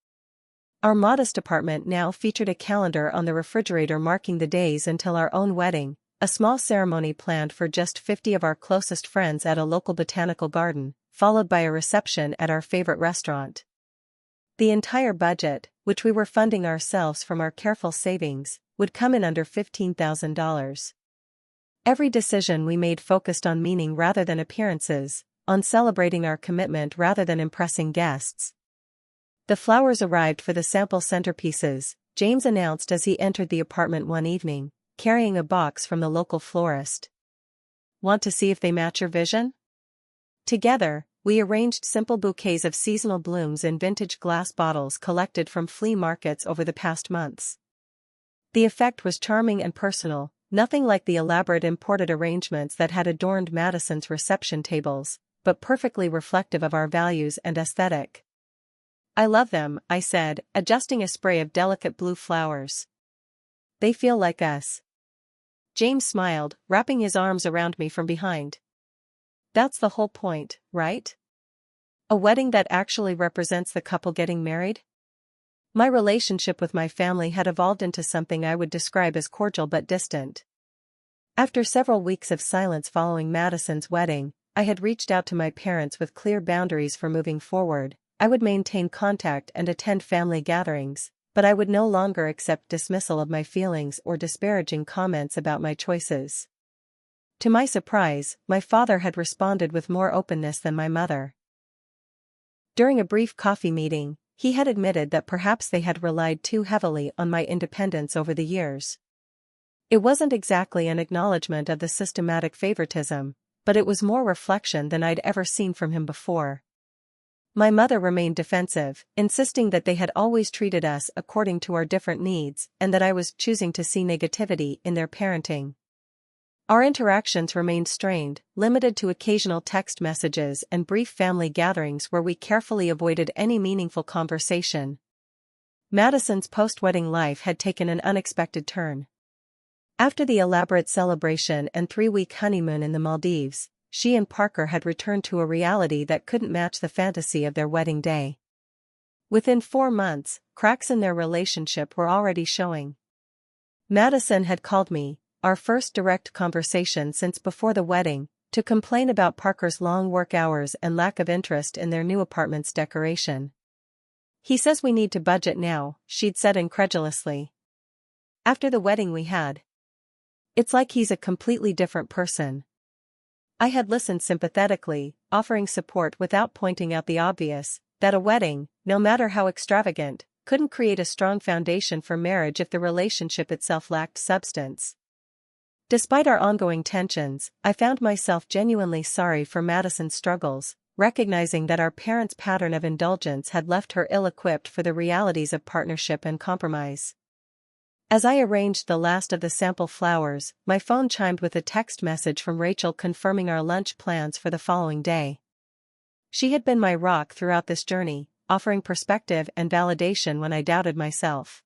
Our modest apartment now featured a calendar on the refrigerator marking the days until our own wedding, a small ceremony planned for just 50 of our closest friends at a local botanical garden, followed by a reception at our favorite restaurant. The entire budget, which we were funding ourselves from our careful savings, would come in under $15,000. Every decision we made focused on meaning rather than appearances, on celebrating our commitment rather than impressing guests. The flowers arrived for the sample centerpieces, James announced as he entered the apartment one evening, carrying a box from the local florist. "Want to see if they match your vision?" Together, we arranged simple bouquets of seasonal blooms in vintage glass bottles collected from flea markets over the past months. The effect was charming and personal, nothing like the elaborate imported arrangements that had adorned Madison's reception tables, but perfectly reflective of our values and aesthetic. "I love them," I said, adjusting a spray of delicate blue flowers. "They feel like us." James smiled, wrapping his arms around me from behind. "That's the whole point, right? A wedding that actually represents the couple getting married?" My relationship with my family had evolved into something I would describe as cordial but distant. After several weeks of silence following Madison's wedding, I had reached out to my parents with clear boundaries for moving forward. I would maintain contact and attend family gatherings, but I would no longer accept dismissal of my feelings or disparaging comments about my choices. To my surprise, my father had responded with more openness than my mother. During a brief coffee meeting, he had admitted that perhaps they had relied too heavily on my independence over the years. It wasn't exactly an acknowledgement of the systematic favoritism, but it was more reflection than I'd ever seen from him before. My mother remained defensive, insisting that they had always treated us according to our different needs and that I was choosing to see negativity in their parenting. Our interactions remained strained, limited to occasional text messages and brief family gatherings where we carefully avoided any meaningful conversation. Madison's post-wedding life had taken an unexpected turn. After the elaborate celebration and 3-week honeymoon in the Maldives, she and Parker had returned to a reality that couldn't match the fantasy of their wedding day. Within 4 months, cracks in their relationship were already showing. Madison had called me, our first direct conversation since before the wedding, to complain about Parker's long work hours and lack of interest in their new apartment's decoration. "He says we need to budget now," she'd said incredulously. "After the wedding we had. It's like he's a completely different person." I had listened sympathetically, offering support without pointing out the obvious, that a wedding, no matter how extravagant, couldn't create a strong foundation for marriage if the relationship itself lacked substance. Despite our ongoing tensions, I found myself genuinely sorry for Madison's struggles, recognizing that our parents' pattern of indulgence had left her ill-equipped for the realities of partnership and compromise. As I arranged the last of the sample flowers, my phone chimed with a text message from Rachel confirming our lunch plans for the following day. She had been my rock throughout this journey, offering perspective and validation when I doubted myself.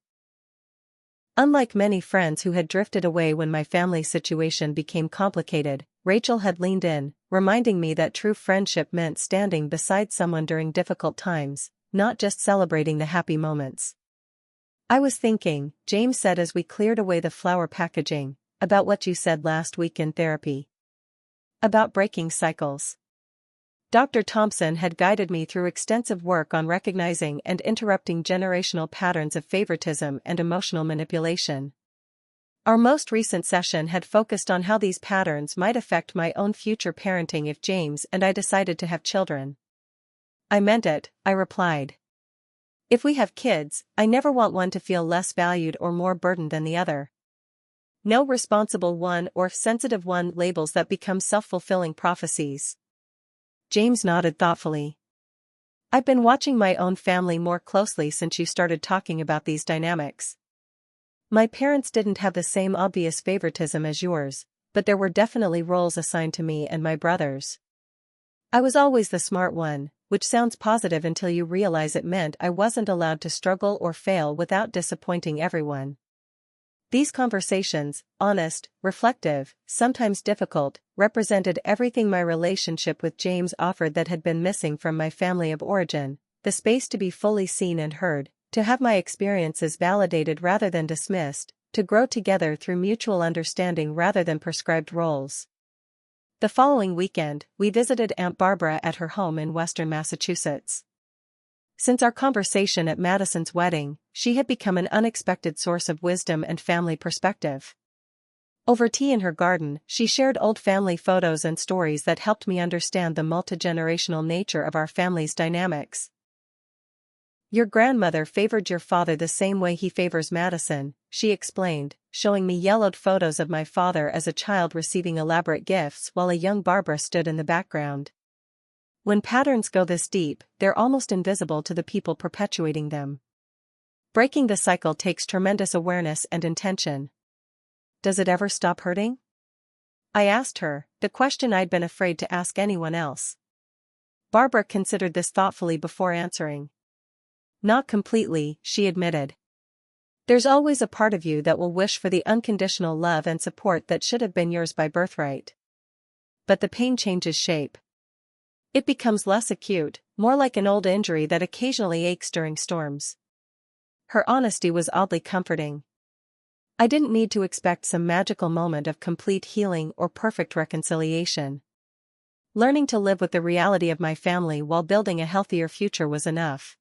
Unlike many friends who had drifted away when my family situation became complicated, Rachel had leaned in, reminding me that true friendship meant standing beside someone during difficult times, not just celebrating the happy moments. "I was thinking," James said as we cleared away the flower packaging, "about what you said last week in therapy. About breaking cycles. Dr. Thompson had guided me through extensive work on recognizing and interrupting generational patterns of favoritism and emotional manipulation. Our most recent session had focused on how these patterns might affect my own future parenting if James and I decided to have children." "I meant it," I replied. "If we have kids, I never want one to feel less valued or more burdened than the other. No responsible one or sensitive one labels that become self-fulfilling prophecies." James nodded thoughtfully. "I've been watching my own family more closely since you started talking about these dynamics. My parents didn't have the same obvious favoritism as yours, but there were definitely roles assigned to me and my brothers. I was always the smart one, which sounds positive until you realize it meant I wasn't allowed to struggle or fail without disappointing everyone." These conversations, honest, reflective, sometimes difficult, represented everything my relationship with James offered that had been missing from my family of origin: the space to be fully seen and heard, to have my experiences validated rather than dismissed, to grow together through mutual understanding rather than prescribed roles. The following weekend, we visited Aunt Barbara at her home in western Massachusetts. Since our conversation at Madison's wedding, she had become an unexpected source of wisdom and family perspective. Over tea in her garden, she shared old family photos and stories that helped me understand the multi-generational nature of our family's dynamics. "Your grandmother favored your father the same way he favors Madison," she explained, showing me yellowed photos of my father as a child receiving elaborate gifts while a young Barbara stood in the background. "When patterns go this deep, they're almost invisible to the people perpetuating them. Breaking the cycle takes tremendous awareness and intention." "Does it ever stop hurting?" I asked her, the question I'd been afraid to ask anyone else. Barbara considered this thoughtfully before answering. "Not completely," she admitted. "There's always a part of you that will wish for the unconditional love and support that should have been yours by birthright. But the pain changes shape. It becomes less acute, more like an old injury that occasionally aches during storms." Her honesty was oddly comforting. I didn't need to expect some magical moment of complete healing or perfect reconciliation. Learning to live with the reality of my family while building a healthier future was enough.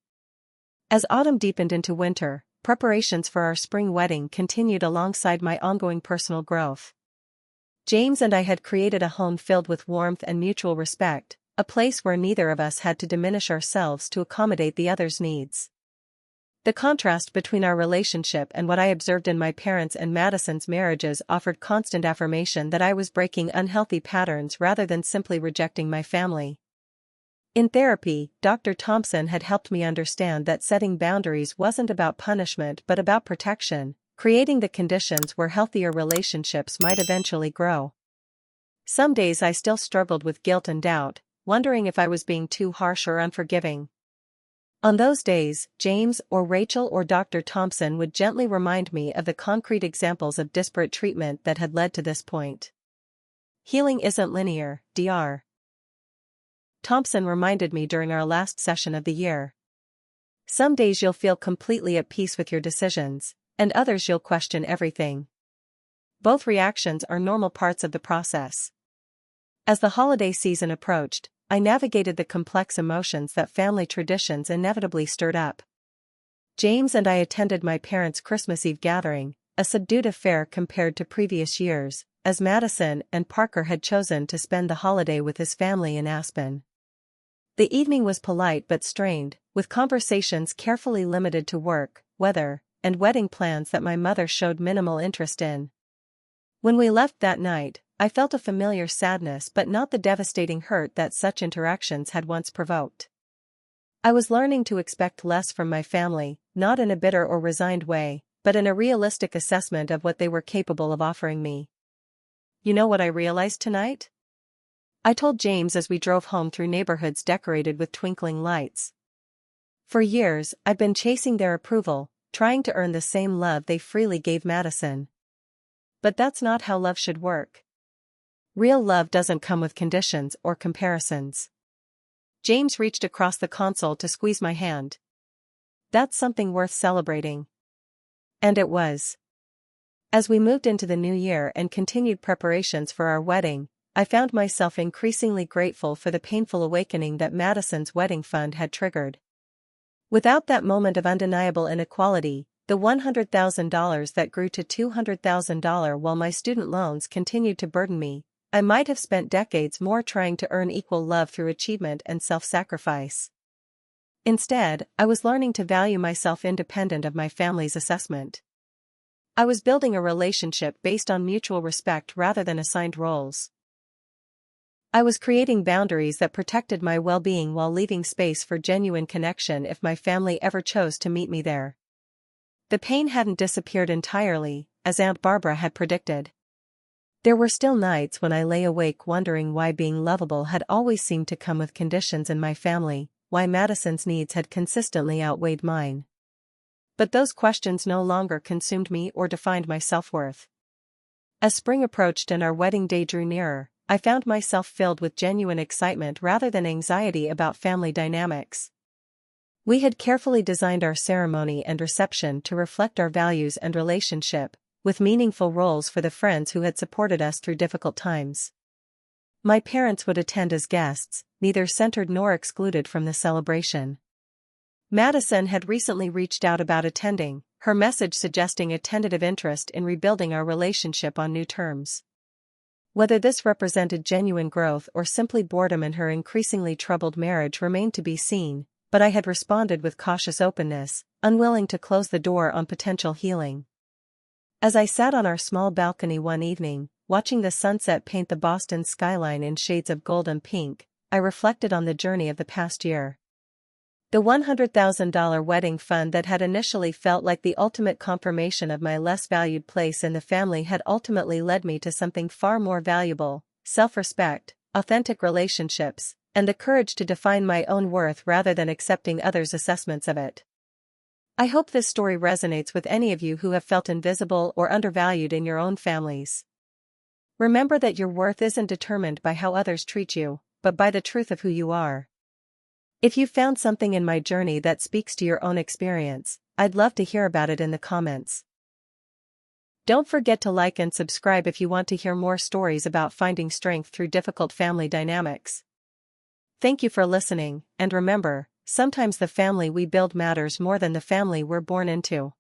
As autumn deepened into winter, preparations for our spring wedding continued alongside my ongoing personal growth. James and I had created a home filled with warmth and mutual respect, a place where neither of us had to diminish ourselves to accommodate the other's needs. The contrast between our relationship and what I observed in my parents' and Madison's marriages offered constant affirmation that I was breaking unhealthy patterns rather than simply rejecting my family. In therapy, Dr. Thompson had helped me understand that setting boundaries wasn't about punishment but about protection, creating the conditions where healthier relationships might eventually grow. Some days I still struggled with guilt and doubt, wondering if I was being too harsh or unforgiving. On those days, James or Rachel or Dr. Thompson would gently remind me of the concrete examples of disparate treatment that had led to this point. Healing isn't linear, Dr. Thompson reminded me during our last session of the year. Some days you'll feel completely at peace with your decisions, and others you'll question everything. Both reactions are normal parts of the process. As the holiday season approached, I navigated the complex emotions that family traditions inevitably stirred up. James and I attended my parents' Christmas Eve gathering, a subdued affair compared to previous years, as Madison and Parker had chosen to spend the holiday with his family in Aspen. The evening was polite but strained, with conversations carefully limited to work, weather, and wedding plans that my mother showed minimal interest in. When we left that night, I felt a familiar sadness but not the devastating hurt that such interactions had once provoked. I was learning to expect less from my family, not in a bitter or resigned way, but in a realistic assessment of what they were capable of offering me. You know what I realized tonight? I told James as we drove home through neighborhoods decorated with twinkling lights. For years, I'd been chasing their approval, trying to earn the same love they freely gave Madison. But that's not how love should work. Real love doesn't come with conditions or comparisons. James reached across the console to squeeze my hand. That's something worth celebrating. And it was. As we moved into the new year and continued preparations for our wedding, I found myself increasingly grateful for the painful awakening that Madison's wedding fund had triggered. Without that moment of undeniable inequality, the $100,000 that grew to $200,000 while my student loans continued to burden me, I might have spent decades more trying to earn equal love through achievement and self-sacrifice. Instead, I was learning to value myself independent of my family's assessment. I was building a relationship based on mutual respect rather than assigned roles. I was creating boundaries that protected my well-being while leaving space for genuine connection if my family ever chose to meet me there. The pain hadn't disappeared entirely, as Aunt Barbara had predicted. There were still nights when I lay awake wondering why being lovable had always seemed to come with conditions in my family, why Madison's needs had consistently outweighed mine. But those questions no longer consumed me or defined my self-worth. As spring approached and our wedding day drew nearer, I found myself filled with genuine excitement rather than anxiety about family dynamics. We had carefully designed our ceremony and reception to reflect our values and relationship, with meaningful roles for the friends who had supported us through difficult times. My parents would attend as guests, neither centered nor excluded from the celebration. Madison had recently reached out about attending, her message suggesting a tentative interest in rebuilding our relationship on new terms. Whether this represented genuine growth or simply boredom in her increasingly troubled marriage remained to be seen, but I had responded with cautious openness, unwilling to close the door on potential healing. As I sat on our small balcony one evening, watching the sunset paint the Boston skyline in shades of gold and pink, I reflected on the journey of the past year. The $100,000 wedding fund that had initially felt like the ultimate confirmation of my less valued place in the family had ultimately led me to something far more valuable: self-respect, authentic relationships, and the courage to define my own worth rather than accepting others' assessments of it. I hope this story resonates with any of you who have felt invisible or undervalued in your own families. Remember that your worth isn't determined by how others treat you, but by the truth of who you are. If you found something in my journey that speaks to your own experience, I'd love to hear about it in the comments. Don't forget to like and subscribe if you want to hear more stories about finding strength through difficult family dynamics. Thank you for listening, and remember, sometimes the family we build matters more than the family we're born into.